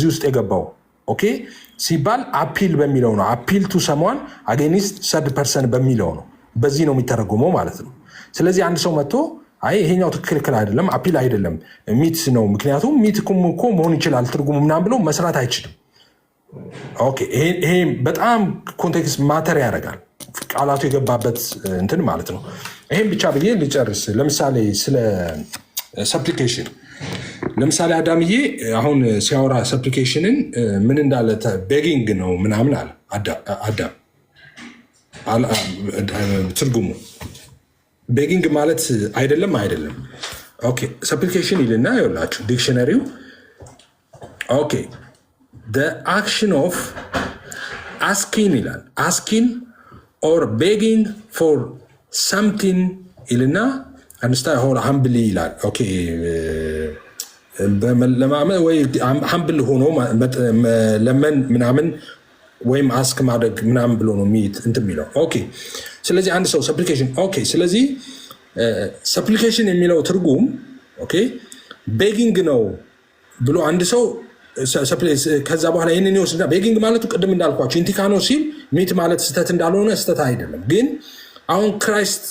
ውስጥ የገባው? ኦኬ ሲባል አፒል በሚለው ነው። አፒል ቱ ሰሟን አጌኒስት ሰርድ ፐርሰን በሚለው ነው። በዚህ ነው የሚተረጉመው ማለት ነው። ስለዚህ አንድ ሰው መጥቶ አይ ይሄኛው ትክክል አይደለም፣ አፒል አይደለም፣ ሚት ነው። ምክንያቱም ሚት እኮ መሆን ይችላል ትርጉሙ ምናምን ብሎ መስራት አይችልም። ኦኬ ይሄ በጣም ኮንቴክስት ማተር ያደርጋል፣ ቃላቱ የገባበት እንትን ማለት ነው። ይሄን ብቻ ብዬ ልጨርስ። ለምሳሌ ስለ ሰፕሊኬሽን ለምሳሌ አዳምዬ አሁን ሲያወራ ሰፕሊኬሽንን ምን እንዳለ ቤጊንግ ነው ምናምን አለ አዳም። ትርጉሙ ቤጊንግ ማለት አይደለም። ኦኬ ሰፕሊኬሽን ይልና ይኸውላችሁ ዲክሽነሪው ኦኬ the action of asking ይላል asking or begging for something ይልና አንስታ ሆነ humble ይላል። ኦኬ ለማመን ወይ humble ሆኖ ለመን ምናምን ወይም አስክ ማድረግ ምናምን ብሎ ነው እንትን የሚለው። ኦኬ ስለዚህ አንድ ሰው ሰፕሊኬሽን ኦኬ ስለዚህ ሰፕሊኬሽን የሚለው ትርጉም ኦኬ ቤጊንግ ነው ብሎ አንድ ሰው ከዛ በኋላ ይህንን ይወስድና ቤጊንግ ማለቱ ቅድም እንዳልኳቸው ኢንቲካኖ ሲል ሚት ማለት ስተት እንዳልሆነ ስተት አይደለም። ግን አሁን ክራይስት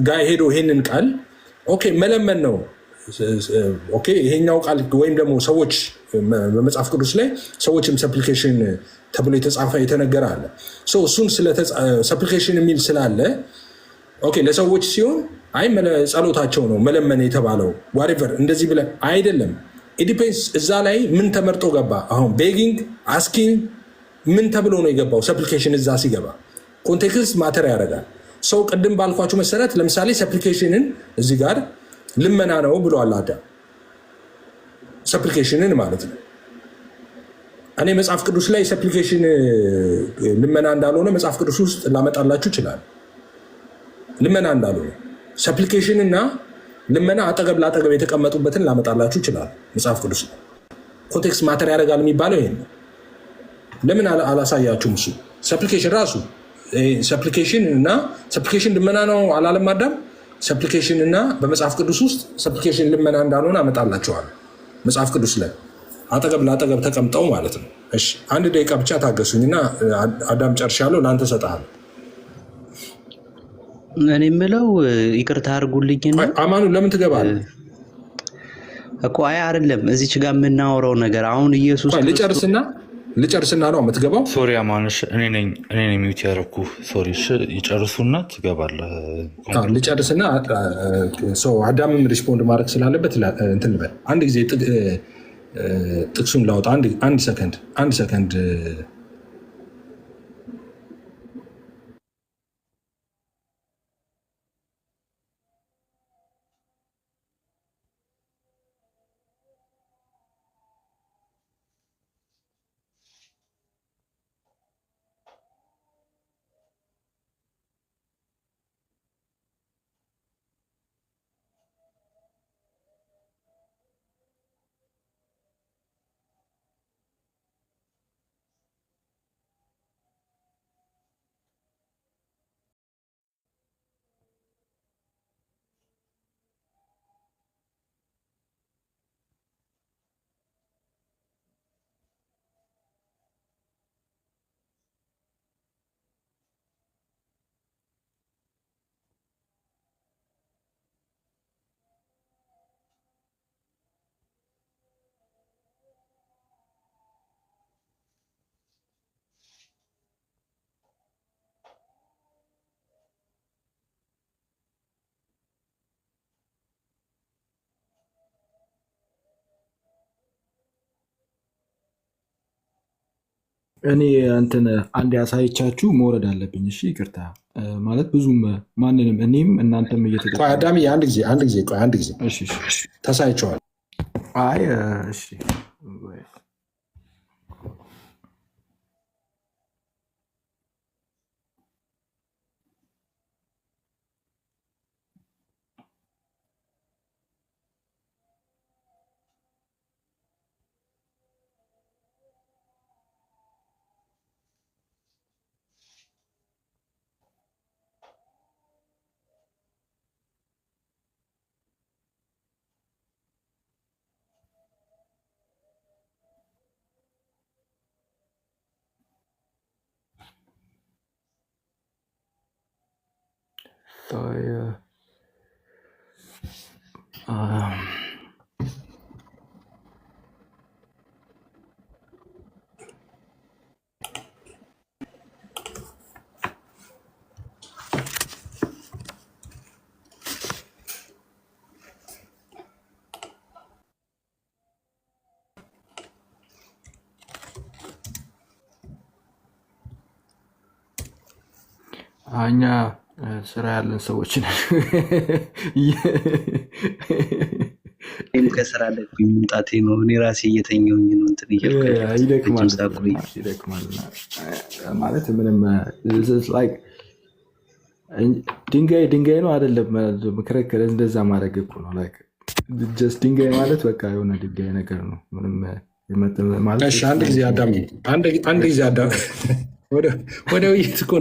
ጋር ሄዶ ይሄንን ቃል ኦኬ መለመን ነው። ኦኬ ይሄኛው ቃል ወይም ደግሞ ሰዎች በመጽሐፍ ቅዱስ ላይ ሰዎችም ሰፕሊኬሽን ተብሎ የተጻፈ የተነገረ አለ። እሱን ሰፕሊኬሽን የሚል ስላለ ኦኬ ለሰዎች ሲሆን አይ ጸሎታቸው ነው መለመን የተባለው ዋሬቨር እንደዚህ ብለን አይደለም። ኢዲፔንስ እዛ ላይ ምን ተመርጦ ገባ? አሁን ቤጊንግ አስኪንግ ምን ተብሎ ነው የገባው? ሰፕሊኬሽን እዛ ሲገባ ኮንቴክስት ማተር ያደርጋል። ሰው ቅድም ባልኳችሁ መሰረት ለምሳሌ ሰፕሊኬሽንን እዚህ ጋር ልመና ነው ብሏል አዳም። ሰፕሊኬሽንን ማለት ነው። እኔ መጽሐፍ ቅዱስ ላይ ሰፕሊኬሽን ልመና እንዳልሆነ መጽሐፍ ቅዱስ ውስጥ ላመጣላችሁ ይችላል። ልመና እንዳልሆነ ሰፕሊኬሽን እና ልመና አጠገብ ለአጠገብ የተቀመጡበትን ላመጣላችሁ ይችላል መጽሐፍ ቅዱስ ላይ። ኮንቴክስት ማተር ያደርጋል የሚባለው ይሄን ነው። ለምን አላሳያችሁም? እሱ ሰፕሊኬሽን ራሱ ሰፕሊኬሽን እና ሰፕሊኬሽን ልመና ነው አላለም አዳም። ሰፕሊኬሽን እና በመጽሐፍ ቅዱስ ውስጥ ሰፕሊኬሽን ልመና እንዳልሆነ አመጣላችኋል መጽሐፍ ቅዱስ ላይ አጠገብ ለአጠገብ ተቀምጠው ማለት ነው። እሺ አንድ ደቂቃ ብቻ ታገሱኝና አዳም ጨርሻለሁ፣ ለአንተ እሰጥሃለሁ። እኔ የምለው ይቅርታ አድርጉልኝና አማኑ ለምን ትገባለህ እኮ? አይ አይደለም እዚች ጋር የምናወራው ነገር አሁን ኢየሱስ ልጨርስና ነው የምትገባው። ሶሪ አማኑሽ፣ እኔ ነኝ ሚውት ያደረኩ። ሶሪ ይጨርሱና ትገባለህ። ልጨርስና አዳምም ሪስፖንድ ማድረግ ስላለበት እንትን በል። አንድ ጊዜ ጥቅሱን ላውጣ። አንድ ሰከንድ እኔ እንትን አንድ ያሳይቻችሁ መውረድ አለብኝ። እሺ ይቅርታ ማለት ብዙም ማንንም እኔም እናንተም እየተጠቀ አዳሚ አንድ ጊዜ ተሳይቸዋል። አይ እሺ እኛ ስራ ያለን ሰዎች ነን። እኔም ከስራ ለኩኝ መምጣቴ ነው። እኔ ራሴ እየተኛሁኝ ነው። እንትን ይደክማል ማለት ምንም ድንጋይ ነው አይደለም። ክርክር እንደዛ ማድረግ እኮ ነው። ድንጋይ ማለት በቃ የሆነ ድንጋይ ነገር ነው። ምንም አንድ ጊዜ አዳም ወደ ውይይት እኮ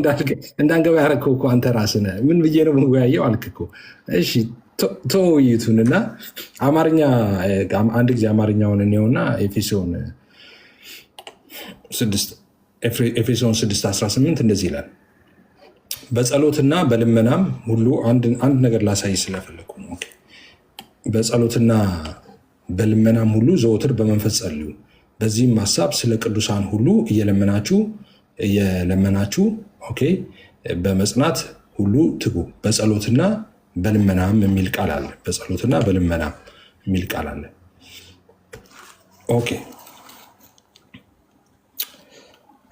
እንዳንገባ ያደረግከው እኮ አንተ ራስህ ነህ። ምን ብዬ ነው የምንወያየው አልክ እኮ። እሺ ተወው ውይይቱን እና አማርኛ አንድ ጊዜ አማርኛውን እኔውና ኤፌሶን 6:18 እንደዚህ ይላል። በጸሎትና በልመናም ሁሉ አንድ ነገር ላሳይ ስለፈለኩ ነው። በጸሎትና በልመናም ሁሉ ዘወትር በመንፈስ ጸልዩ፣ በዚህም ሀሳብ ስለ ቅዱሳን ሁሉ እየለመናችሁ በመጽናት ሁሉ ትጉ። በጸሎትና በልመናም የሚል ቃል አለ። በጸሎትና በልመናም የሚል ቃል አለ። ኦኬ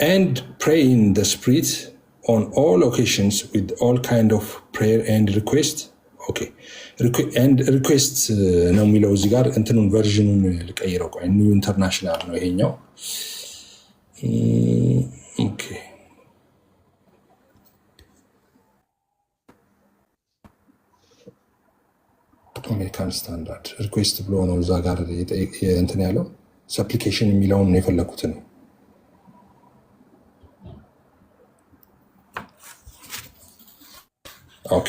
and pray in the spirit on all occasions with all kind of prayer and request. Okay and request ነው የሚለው እዚህ ጋር እንትኑን ቨርዥኑን ልቀይረው። ቆይ ኒው ኢንተርናሽናል ነው ይሄኛው። ኦኬ አሜሪካን ስታንዳርድ ሪኩዌስት ብሎ ነው እዛ ጋር እንትን ያለው። ሰፕሊኬሽን የሚለውን ነው የፈለኩት ነው። ኦኬ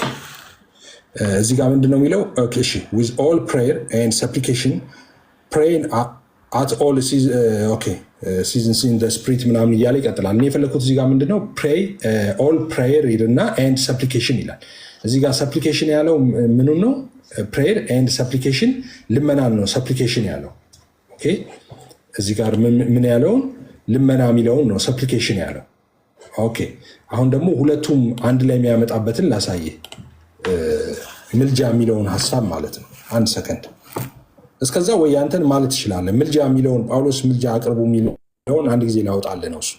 እዚህ ጋር ምንድን ነው የሚለው? እሺ with all prayer and supplication praying at all seasons in the spirit ምናምን እያለ ይቀጥላል። እኔ የፈለኩት እዚህ ጋር ምንድን ነው all prayer ይልና and supplication ይላል። እዚህ ጋር supplication ያለው ምኑ ነው? prayer and supplication ልመናን ነው supplication ያለው። ኦኬ እዚህ ጋር ምን ያለውን ልመና የሚለውን ነው supplication ያለው። ኦኬ አሁን ደግሞ ሁለቱም አንድ ላይ የሚያመጣበትን ላሳየ። ምልጃ የሚለውን ሀሳብ ማለት ነው። አንድ ሰከንድ እስከዛ ወይ አንተን ማለት ትችላለህ። ምልጃ የሚለውን ጳውሎስ ምልጃ አቅርቡ የሚለውን አንድ ጊዜ ላውጣልህ ነው እሱ።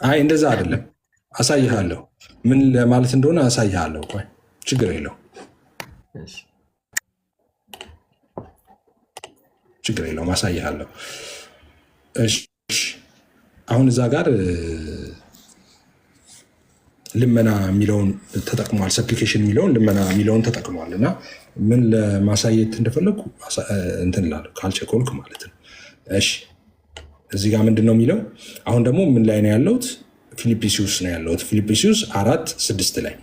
አይ እንደዛ አይደለም፣ አሳይሃለሁ። ምን ለማለት እንደሆነ አሳይሃለሁ። ቆይ ችግር የለው አሳይሃለሁ። አሁን እዛ ጋር ልመና የሚለውን ተጠቅሟል። ሰፕሊኬሽን የሚለውን ልመና የሚለውን ተጠቅሟል። እና ምን ለማሳየት እንደፈለግኩ እንትን እላለሁ ካልቸኮልክ ማለት ነው። እሺ እዚህ ጋር ምንድን ነው የሚለው? አሁን ደግሞ ምን ላይ ነው ያለሁት? ፊልጵስዩስ ነው ያለሁት። ፊልጵስዩስ 4:6 ላይ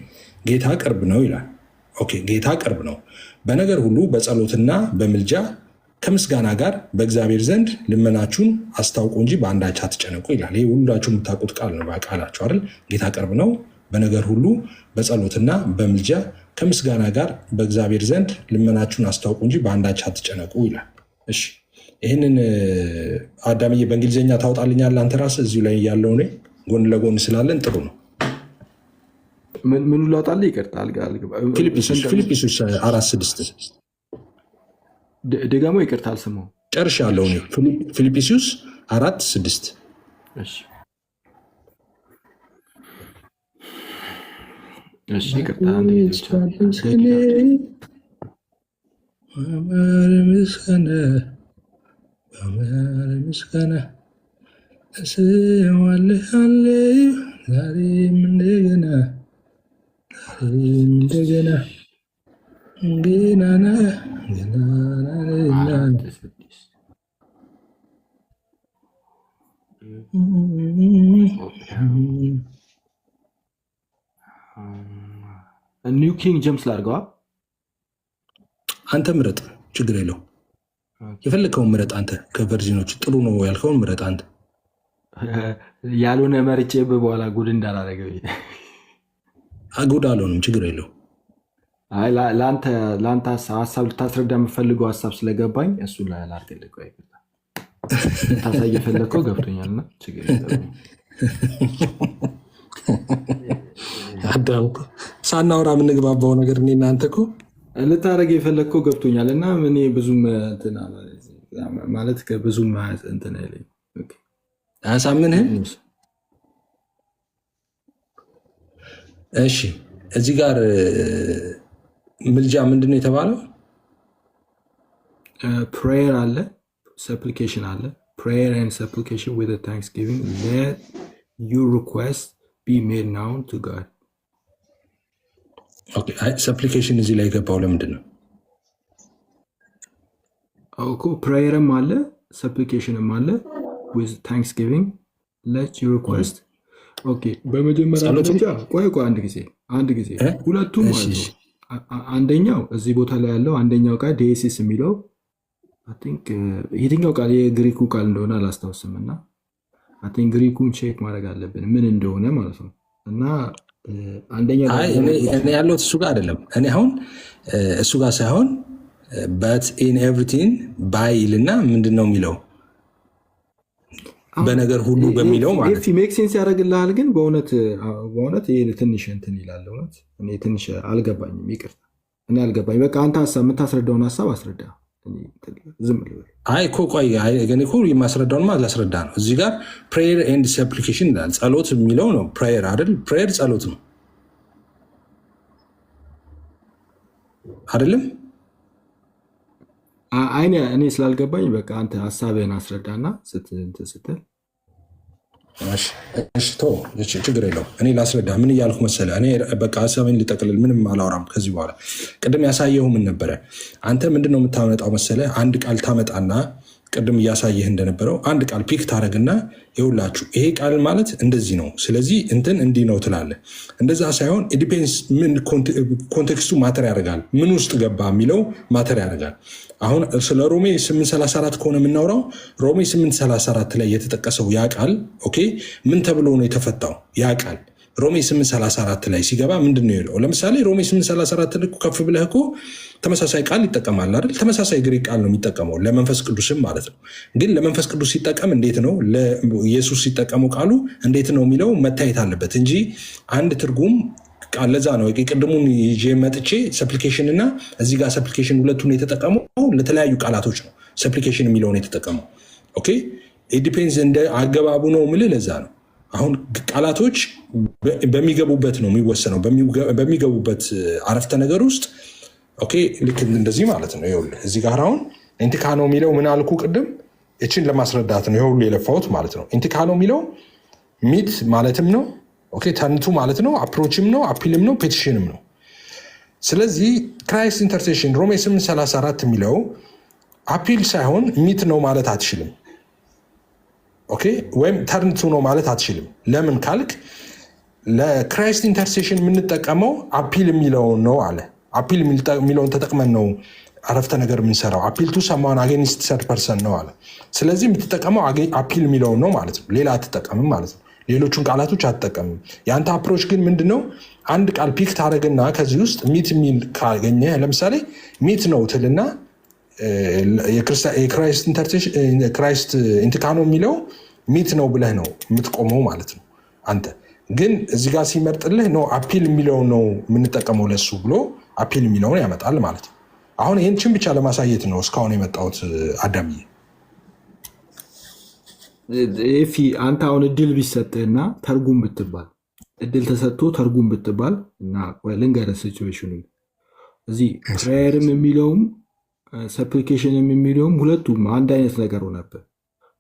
ጌታ ቅርብ ነው ይላል። ኦኬ ጌታ ቅርብ ነው፣ በነገር ሁሉ በጸሎትና በምልጃ ከምስጋና ጋር በእግዚአብሔር ዘንድ ልመናችሁን አስታውቁ እንጂ በአንዳች አትጨነቁ ይላል። ይህ ሁላችሁ የምታውቁት ቃል ነው፣ ቃላችሁ አይደል? ጌታ ቅርብ ነው፣ በነገር ሁሉ በጸሎትና በምልጃ ከምስጋና ጋር በእግዚአብሔር ዘንድ ልመናችሁን አስታውቁ እንጂ በአንዳች አትጨነቁ ይላል። እሺ ይህንን አዳምዬ በእንግሊዝኛ ታውጣልኛለህ አንተ ራስህ እዚሁ ላይ ያለው እኔ ጎን ለጎን ስላለን ጥሩ ነው። ምኑ ላውጣልህ? ይቀርታል። ፊልጵስዩስ 4:6 ደጋሞ ይቀርታል። ስማው ጨርሻለሁ እኔ ፊልጵስዩስ 4:6 እሺ ይቅርታ ምስጋና እስዋልሃለሁ ዛሬም እንደገና ገናና ኒው ኪንግ ጀምስ ላድርገዋ። አንተ ምረጥ፣ ችግር የለው። የፈለግከውን ምረጥ። አንተ ከቨርዥኖች ጥሩ ነው ያልከውን ምረጥ። አንተ ያልሆነ መርጬ በኋላ ጉድ እንዳላረገው ጉድ አልሆንም፣ ችግር የለው። ለአንተ ሀሳብ ልታስረዳ የምፈልገው ሀሳብ ስለገባኝ እሱ ላድርግልህ። ታሳይ የፈለግከው ገብቶኛልና ችግር አዳምኩ ሳናወራ የምንግባባው ነገር እኔ እናንተ እኮ ልታደርግ የፈለግከው ገብቶኛል እና እኔ ብዙም ማለት ብዙም እንትን አይለኝ አያሳምንህም። እሺ እዚህ ጋር ምልጃ ምንድን ነው የተባለው? ፕሬየር አለ፣ ሰፕሊኬሽን አለ። ፕሬየር ኤንድ ሰፕሊኬሽን ዊዝ ታንክስጊቪንግ ሌት ዩር ሪኩዌስት ቢ ሜድ ናውን ቱ ጋድ። ሰፕሊኬሽን እዚህ ላይ የገባው ለምንድን ነው? እኮ ፕሬየርም አለ ሰፕሊኬሽንም አለ ዊዝ ታንክስጊቪንግ ሌት ዩር ሪኩዌስት። በመጀመሪያ ደረጃ ቆይ አንድ ጊዜ ሁለቱም ማለት ነው። አንደኛው እዚህ ቦታ ላይ ያለው አንደኛው ቃል ዴሲስ የሚለው የትኛው ቃል የግሪኩ ቃል እንደሆነ አላስታውስም እና ግሪኩን ቼክ ማድረግ አለብን ምን እንደሆነ ማለት ነው። እና አንደኛው ያለው እሱ ጋር አይደለም። እኔ አሁን እሱ ጋር ሳይሆን በት ኢን ኤቭሪቲንግ ባይልና ምንድን ነው የሚለው በነገር ሁሉ በሚለው ማለት ሜክ ሴንስ ያደርግልሃል። ግን በእውነት ይሄ ትንሽ እንትን ይላል። እውነት እኔ ትንሽ አልገባኝም፣ ይቅርታ እኔ አልገባኝ። በቃ አንተ የምታስረዳውን ሀሳብ አስረዳ። ዝም እኮ ቆይ ግን እኮ የማስረዳውን ላስረዳ ነው። እዚህ ጋር ፕሬየር ኤንድ ሰፕሊኬሽን ይላል። ጸሎት የሚለው ነው ፕሬየር አይደል? ፕሬየር ጸሎት ነው አይደለም? እኔ ስላልገባኝ በቃ አንተ ሀሳብህን አስረዳና ስትል ችግር የለው። እኔ ላስረዳ። ምን እያልኩ መሰለህ? እኔ በቃ ሀሳብን ሊጠቅልል ምንም አላወራም ከዚህ በኋላ። ቅድም ያሳየሁ ምን ነበረ? አንተ ምንድን ነው የምታመጣው መሰለህ? አንድ ቃል ታመጣና ቅድም እያሳየህ እንደነበረው አንድ ቃል ፒክ ታደረግና ይኸውላችሁ ይሄ ቃል ማለት እንደዚህ ነው፣ ስለዚህ እንትን እንዲህ ነው ትላለህ። እንደዛ ሳይሆን ዲፔንስ ምን ኮንቴክስቱ ማተር ያደርጋል፣ ምን ውስጥ ገባ የሚለው ማተር ያደርጋል። አሁን ስለ ሮሜ 8:34 ከሆነ የምናወራው ሮሜ 8:34 ላይ የተጠቀሰው ያ ቃል ኦኬ ምን ተብሎ ነው የተፈታው? ያ ቃል ሮሜ 8:34 ላይ ሲገባ ምንድን ነው ይለው? ለምሳሌ ሮሜ 8:34 ከፍ ብለህ እኮ ተመሳሳይ ቃል ይጠቀማል አይደል? ተመሳሳይ ግሪክ ቃል ነው የሚጠቀመው ለመንፈስ ቅዱስም ማለት ነው። ግን ለመንፈስ ቅዱስ ሲጠቀም እንዴት ነው፣ ለኢየሱስ ሲጠቀመው ቃሉ እንዴት ነው የሚለው መታየት አለበት እንጂ አንድ ትርጉም ቃል። ለዛ ነው ቅድሙን ይዤ መጥቼ ሰፕሊኬሽን እና እዚህ ጋር ሰፕሊኬሽን ሁለቱን የተጠቀመው ለተለያዩ ቃላቶች ነው። ሰፕሊኬሽን የሚለውን የተጠቀመው ኦኬ ዲፔንስ እንደ አገባቡ ነው የምልህ። ለዛ ነው አሁን ቃላቶች በሚገቡበት ነው የሚወሰነው፣ በሚገቡበት አረፍተ ነገር ውስጥ ኦኬ ልክ እንደዚህ ማለት ነው። ይኸውልህ እዚህ ጋር አሁን ኢንቲካኖ የሚለው ምን አልኩ ቅድም? እችን ለማስረዳት ነው ይኸውልህ የለፋሁት ማለት ነው። ኢንቲካኖ የሚለው ሚት ማለትም ነው ኦኬ ተርንቱ ማለት ነው፣ አፕሮችም ነው፣ አፒልም ነው፣ ፔቲሽንም ነው። ስለዚህ ክራይስት ኢንተርሴሽን ሮሜ 8:34 የሚለው አፒል ሳይሆን ሚት ነው ማለት አትችልም። ኦኬ ወይም ተርንቱ ነው ማለት አትችልም። ለምን ካልክ ለክራይስት ኢንተርሴሽን የምንጠቀመው አፒል የሚለውን ነው አለ። አፒል የሚለውን ተጠቅመን ነው አረፍተ ነገር የምንሰራው። አፒል ቱ ሰማን አጌንስት ሰርድ ፐርሰን ነው አለ። ስለዚህ የምትጠቀመው አፒል የሚለውን ነው ማለት ነው፣ ሌላ አትጠቀምም ማለት ነው። ሌሎቹን ቃላቶች አትጠቀምም። የአንተ አፕሮች ግን ምንድነው? አንድ ቃል ፒክ ታደረግና ከዚህ ውስጥ ሚት የሚል ካገኘ ለምሳሌ ሚት ነው ትልና የክራይስት ኢንቲካኖ የሚለው ሚት ነው ብለህ ነው የምትቆመው ማለት ነው። አንተ ግን እዚህ ጋር ሲመርጥልህ ነው አፒል የሚለው ነው የምንጠቀመው ለሱ ብሎ አፒል የሚለውን ያመጣል ማለት ነው። አሁን ይህን ብቻ ለማሳየት ነው እስካሁን የመጣሁት። አዳምዬ ኤፊ አንተ አሁን እድል ቢሰጥህና ተርጉም ብትባል እድል ተሰጥቶ ተርጉም ብትባል እና ልንገርህ ሲቹዌሽኑ እዚህ ፕሬየርም የሚለውም ሰፕሊኬሽንም የሚለውም ሁለቱም አንድ አይነት ነገር ነበር።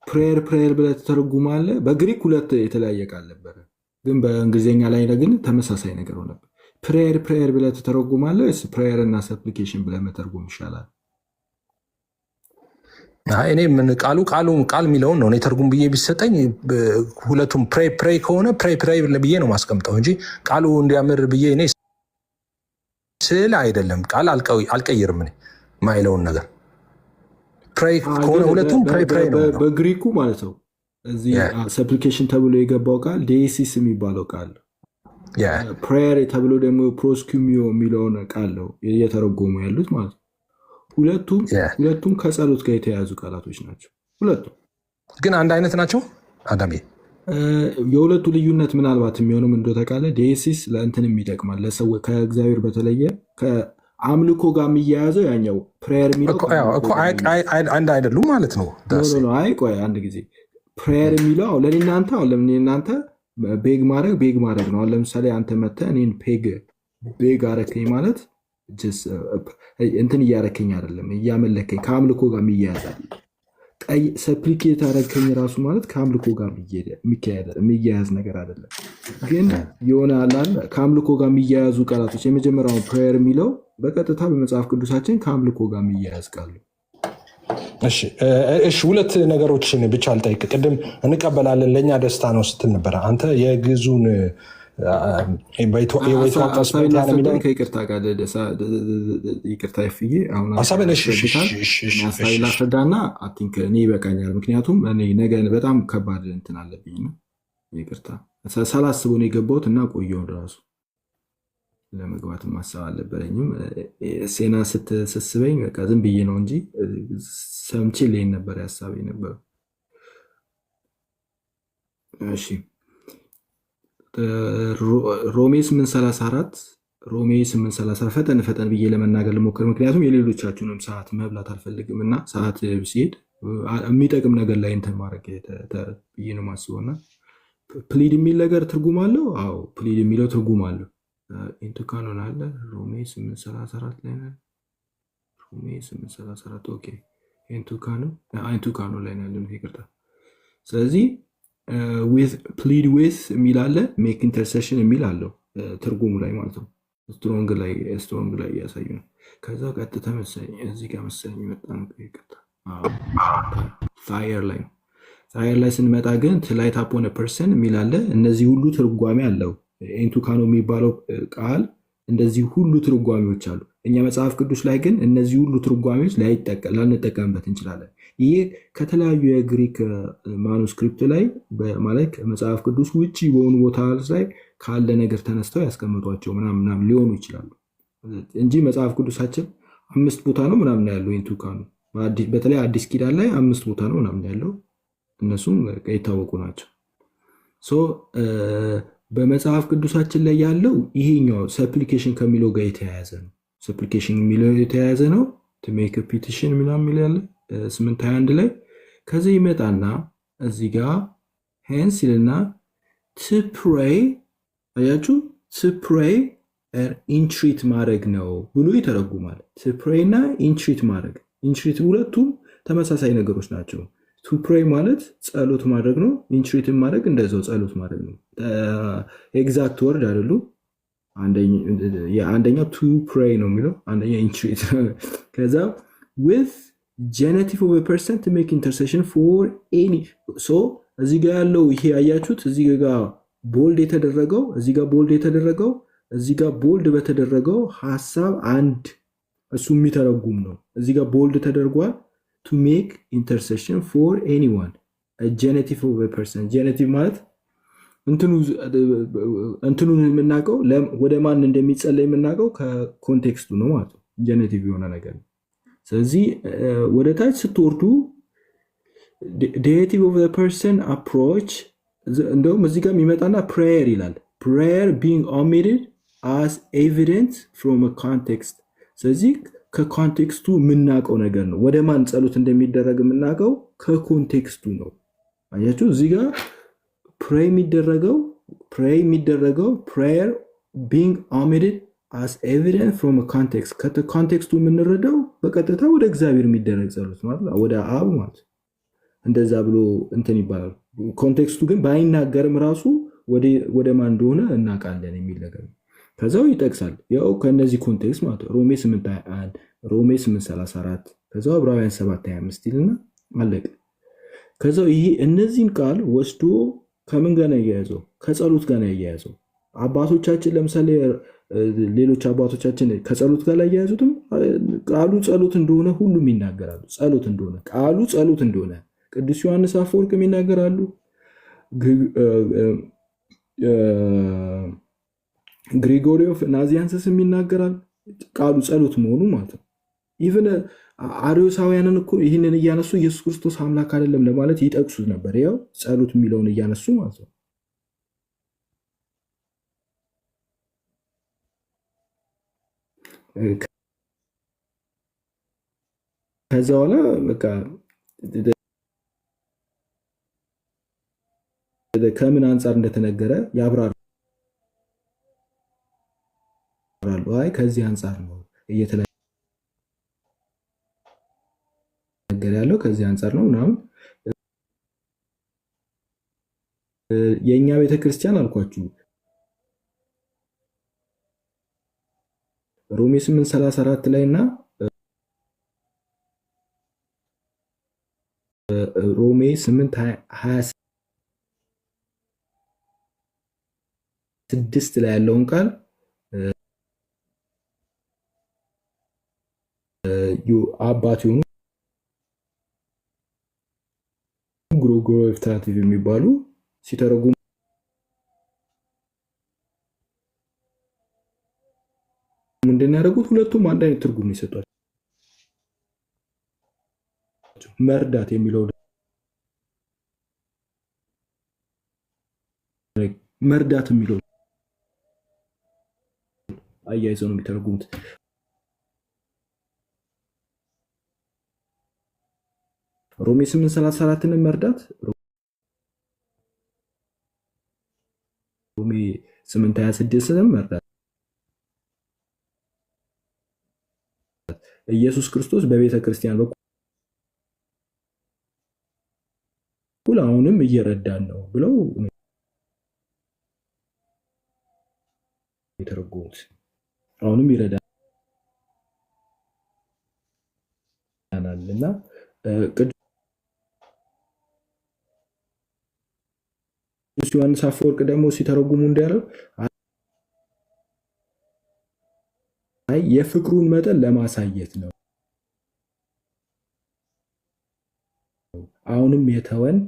ፕሬየር ብለህ ትተረጉማለህ። በግሪክ ሁለት የተለያየ ቃል ነበረ፣ ግን በእንግሊዝኛ ላይ ግን ተመሳሳይ ነገር ነበር። ፕሬየር ብለህ ትተረጉማለህ ወይስ ፕሬየር እና ሰፕሊኬሽን ብለህ መተርጎም ይሻላል? እኔ ምን ቃል የሚለውን ነው እኔ ተርጉም ብዬ ቢሰጠኝ ሁለቱም ፕሬ ከሆነ ፕሬ ብዬ ነው ማስቀምጠው እንጂ ቃሉ እንዲያምር ብዬ እኔ ስል አይደለም። ቃል አልቀይርም እኔ ማይለውን ነገር ፕሬ ከሆነ ሁለቱም ፕሬ ነው። በግሪኩ ማለት ነው እዚህ ሰፕሊኬሽን ተብሎ የገባው ቃል ዴሲስ የሚባለው ቃል፣ ፕሬየር ተብሎ ደግሞ ፕሮስኪሚዮ የሚለውን ቃል ነው እየተረጎሙ ያሉት ማለት ነው። ሁለቱም ከጸሎት ጋር የተያያዙ ቃላቶች ናቸው። ሁለቱም ግን አንድ አይነት ናቸው። አዳሜ የሁለቱ ልዩነት ምናልባት የሚሆነው ምን እንደሆነ ታውቃለህ? ዴሲስ ለእንትንም ይጠቅማል ለሰው ከእግዚአብሔር በተለየ ከአምልኮ ጋር የሚያያዘው ያኛው ፕሬየር የሚለው አንድ አይደሉም ማለት ነው። አይ ቆይ አንድ ጊዜ ፕሬየር የሚለው ለእኔ እናንተ አሁን ለምን እናንተ ቤግ ማድረግ ነው። አሁን ለምሳሌ አንተ መተህ እኔን ቤግ አረከኝ ማለት እንትን እያረከኝ አይደለም፣ እያመለከኝ ከአምልኮ ጋር የሚያያዛል። ሰፕሊኬት አረከኝ ራሱ ማለት ከአምልኮ ጋር የሚያያዝ ነገር አይደለም። ግን የሆነ አላል ከአምልኮ ጋር የሚያያዙ ቃላቶች የመጀመሪያው ፕሬየር የሚለው በቀጥታ በመጽሐፍ ቅዱሳችን ከአምልኮ ጋር የሚያያዝ ቃሉ። እሺ ሁለት ነገሮችን ብቻ አልጠይቅ። ቅድም እንቀበላለን ለእኛ ደስታ ነው ስትል ነበረ አንተ የግዙን ይቅርታ ፍዬ ላስረዳና እኔ ይበቃኛል። ምክንያቱም ነገ በጣም ከባድ እንትን አለብኝ። ይቅርታ ሳላስበው ነው የገባሁት እና ቆየሁ ራሱ ለመግባት ማሰብ አልነበረኝም። ሴና ስትስበኝ በቃ ዝም ብዬ ነው እንጂ ሰምቼ ላይን ነበር ያሳብ ነበረው። እሺ ሮሜ 8:34 ፈጠን ብዬ ለመናገር ልሞክር፣ ምክንያቱም የሌሎቻችሁንም ሰዓት መብላት አልፈልግም እና ሰዓት ሲሄድ የሚጠቅም ነገር ላይ እንትን ማድረግ ብዬ ነው ማስበውና ፕሊድ የሚል ነገር ትርጉም አለው። አዎ ፕሊድ የሚለው ትርጉም አለው። ኢንቱካኖን አለ ሮሜ 8:34 ላይ ነው። ሮሜ 8:34 ኦኬ። ኢንቱካኖ ላይ ነው ይቅርታ። ስለዚህ ፕሊድ ዊዝ የሚል አለ፣ ሜክ ኢንተርሴሽን የሚል አለው ትርጉሙ ላይ ማለት ነው። ስትሮንግ ላይ እያሳዩ ነው። ከዛ ቀጥታ መሰለኝ እዚህ ጋር መሰለኝ ይመጣ ነው። ይቅርታ ፋየር ላይ ነው። ፋየር ላይ ስንመጣ ግን ትላይት አፖን ፐርሰን የሚል አለ። እነዚህ ሁሉ ትርጓሜ አለው። ኢንቱካኖ የሚባለው ቃል እንደዚህ ሁሉ ትርጓሜዎች አሉ። እኛ መጽሐፍ ቅዱስ ላይ ግን እነዚህ ሁሉ ትርጓሜዎች ላንጠቀምበት እንችላለን። ይህ ከተለያዩ የግሪክ ማኑስክሪፕት ላይ ማለት መጽሐፍ ቅዱስ ውጭ በሆኑ ቦታ ላይ ካለ ነገር ተነስተው ያስቀምጧቸው ምናምን ሊሆኑ ይችላሉ እንጂ መጽሐፍ ቅዱሳችን 5 ቦታ ነው ምናምን ያለው ኢንቱካኖ። በተለይ አዲስ ኪዳን ላይ 5 ቦታ ነው ምናምን ያለው። እነሱም የታወቁ ናቸው። በመጽሐፍ ቅዱሳችን ላይ ያለው ይሄኛው ሰፕሊኬሽን ከሚለው ጋር የተያያዘ ነው። ሰፕሊኬሽን የሚለው የተያያዘ ነው። ሜክ ፒቲሽን ምናምን የሚል ያለ 8:21 ላይ ከዚህ ይመጣና እዚህ ጋር ሄንስ ይልና ፕሬይ አያችሁ፣ ፕሬይ ኢንትሪት ማድረግ ነው ብሎ ይተረጉማል። ፕሬይ እና ኢንትሪት ማድረግ ሁለቱም ተመሳሳይ ነገሮች ናቸው። ቱ ፕሬይ ማለት ጸሎት ማድረግ ነው። ኢንትሪትን ማድረግ እንደዛው ጸሎት ማድረግ ነው። ኤግዛክት ወርድ አይደሉ። አንደኛው ቱ ፕሬይ ነው የሚለው፣ አንደኛ ኢንትሪት። ከዛ ዊዝ ጄኔቲቭ ኦፍ ፐርሰን ቱ ሜክ ኢንተርሴሽን ፎር ኤኒ። እዚህ ጋር ያለው ይሄ አያችሁት፣ እዚህ ጋር ቦልድ የተደረገው እዚህ ጋር ቦልድ በተደረገው ሀሳብ አንድ እሱ የሚተረጉም ነው። እዚህ ጋር ቦልድ ተደርጓል። to make intercession for anyone a genitive of a person ጄኔቲቭ ማለት እንትኑን የምናውቀው ወደ ማን እንደሚጸለይ የምናውቀው ከኮንቴክስቱ ነው ማለት ነው። ጀነቲቭ የሆነ ነገር ነው። ስለዚህ ወደ ታች ስትወርዱ ዴቲቭ ኦፍ ፐርሰን አፕሮች እንደውም እዚህ ጋር የሚመጣና ፕሬየር ይላል። ፕሬየር ቢንግ ኦሚትድ አስ ኤቪደንስ ፍሮም ኮንቴክስት። ስለዚህ ከኮንቴክስቱ የምናውቀው ነገር ነው። ወደ ማን ጸሎት እንደሚደረግ የምናውቀው ከኮንቴክስቱ ነው። አያችሁ እዚህ ጋር ፕሬይ የሚደረገው ፕሬየር ቢንግ ኦሚትድ አስ ኤቪደንስ ፍሮም ኮንቴክስት፣ ከኮንቴክስቱ የምንረዳው በቀጥታ ወደ እግዚአብሔር የሚደረግ ጸሎት ማለት ወደ አብ ማለት እንደዛ ብሎ እንትን ይባላል። ኮንቴክስቱ ግን ባይናገርም ራሱ ወደ ማን እንደሆነ እናውቃለን የሚል ነገር ነው። ከዛው ይጠቅሳል። ያው ከነዚህ ኮንቴክስት ማለት ሮሜ 8:21 ሮሜ 8:34 ከዛው ዕብራውያን 7:25 ይልና አለቀ። ከዛው ይሄ እነዚህን ቃል ወስዶ ከምን ጋር ነው ያያዘው? ከጸሎት ጋር ነው ያያዘው። አባቶቻችን ለምሳሌ ሌሎች አባቶቻችን ከጸሎት ጋር ላይ ያያዙትም ቃሉ ጸሎት እንደሆነ ሁሉም ይናገራሉ። ጸሎት እንደሆነ ቃሉ ጸሎት እንደሆነ ቅዱስ ዮሐንስ አፈወርቅም ይናገራሉ። ግሪጎሪ ኦፍ ናዚያንስስም ይናገራል ቃሉ ጸሎት መሆኑ ማለት ነው። ኢቨን አርዮሳውያንን እኮ ይህንን እያነሱ ኢየሱስ ክርስቶስ አምላክ አይደለም ለማለት ይጠቅሱት ነበር። ያው ጸሎት የሚለውን እያነሱ ማለት ነው። ከዛ በኋላ በቃ ከምን አንጻር እንደተነገረ ያብራራሉ። አይ ከዚህ አንጻር ነው እየተነገረ ያለው ከዚህ አንጻር ነው ምናምን። የእኛ ቤተክርስቲያን አልኳችሁ ሮሜ 8:34 ላይ እና ሮሜ 8:26 ላይ ያለውን ቃል አባት የሆኑ ግሪጎሪ ኤፍታቲቭ የሚባሉ ሲተረጉሙ ምንድን ነው ያደረጉት? ሁለቱም አንድ አይነት ትርጉም ይሰጧቸው። መርዳት የሚለው መርዳት የሚለው አያይዘው ነው የሚተረጉሙት። ሮሜ 8:34ን መርዳት ሮሜ 8:26ን መርዳት ኢየሱስ ክርስቶስ በቤተ ክርስቲያን በኩል አሁንም እየረዳን ነው ብለው የተረጎሙት። አሁንም ይረዳናል እና ቅዱስ ዮሐንስ አፈወርቅ ደግሞ ሲተረጉሙ እንዲያለው አይ የፍቅሩን መጠን ለማሳየት ነው። አሁንም የተወን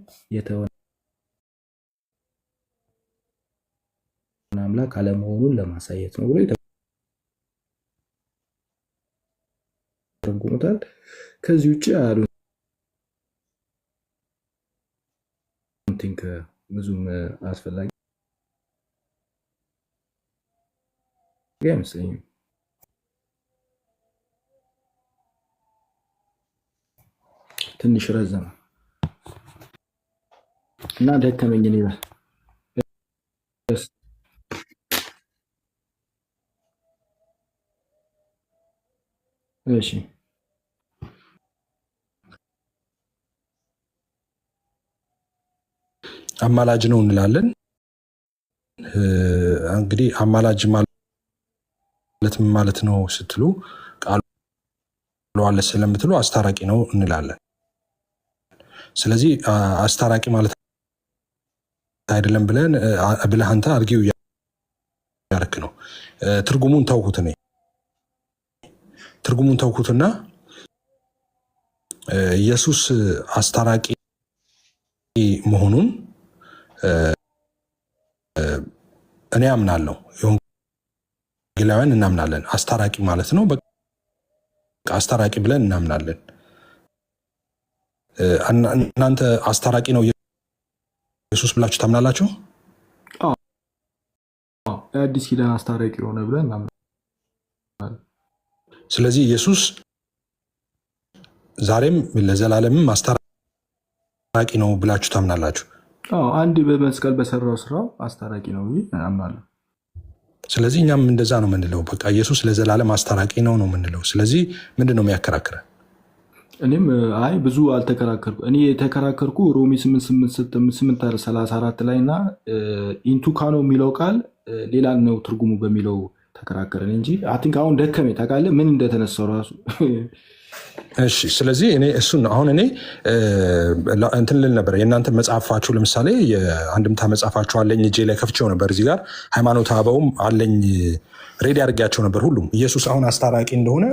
አምላክ አለመሆኑን ለማሳየት ነው ብሎ ይተረጉሙታል። ከዚህ ውጭ አሉ ቲንክ ብዙም አስፈላጊ አይመስለኝም። ትንሽ ረዘመ እና ደከመኝ ይላል። እሺ አማላጅ ነው እንላለን። እንግዲህ አማላጅ ማለት ምን ማለት ነው ስትሉ ቃሉ አለ ስለምትሉ አስታራቂ ነው እንላለን። ስለዚህ አስታራቂ ማለት አይደለም ብለህ አንተ አርጊው ያርክ ነው። ትርጉሙን ተውኩትና ኢየሱስ አስታራቂ መሆኑን እኔ አምናለሁ፣ የወንጌላውያን እናምናለን። አስታራቂ ማለት ነው። በቃ አስታራቂ ብለን እናምናለን። እናንተ አስታራቂ ነው ኢየሱስ ብላችሁ ታምናላችሁ? አዲስ ኪዳን አስታራቂ የሆነ ብለን እናምናለን። ስለዚህ ኢየሱስ ዛሬም ለዘላለምም አስታራቂ ነው ብላችሁ ታምናላችሁ? አንድ በመስቀል በሰራው ስራው አስታራቂ ነው አምናለሁ። ስለዚህ እኛም እንደዛ ነው የምንለው። በቃ ኢየሱስ ለዘላለም አስታራቂ ነው የምንለው። ስለዚህ ምንድን ነው የሚያከራክረን? እኔም ብዙ አልተከራከርኩ። እኔ የተከራከርኩ ሮሜ 8:34 ላይ እና ኢንቱካኖ የሚለው ቃል ሌላ ነው ትርጉሙ በሚለው ተከራከረን እንጂ አቲንክ አሁን ደከሜ ታውቃለህ ምን እንደተነሳው ራሱ። እሺ ስለዚህ እኔ እሱን አሁን እኔ እንትን ልል ነበር። የእናንተ መጽሐፋችሁ ለምሳሌ የአንድምታ መጽሐፋችሁ አለኝ እጄ ላይ ከፍቼው ነበር። እዚህ ጋር ሃይማኖተ አበውም አለኝ ሬዲ አድርጌያቸው ነበር። ሁሉም ኢየሱስ አሁን አስታራቂ እንደሆነ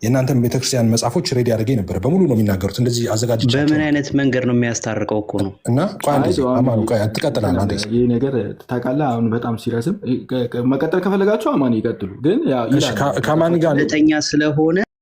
የእናንተም ቤተክርስቲያን መጽሐፎች ሬዲ አድርጌ ነበር። በሙሉ ነው የሚናገሩት። እንደዚህ አዘጋጅቻቸው። በምን አይነት መንገድ ነው የሚያስታርቀው እኮ ነው። እና ትቀጥላለህ። ይህ ነገር ታውቃለህ አሁን በጣም ሲረስም መቀጠል ከፈለጋቸው አማን ይቀጥሉ። ግን ከማን ጋር ሁለተኛ ስለሆነ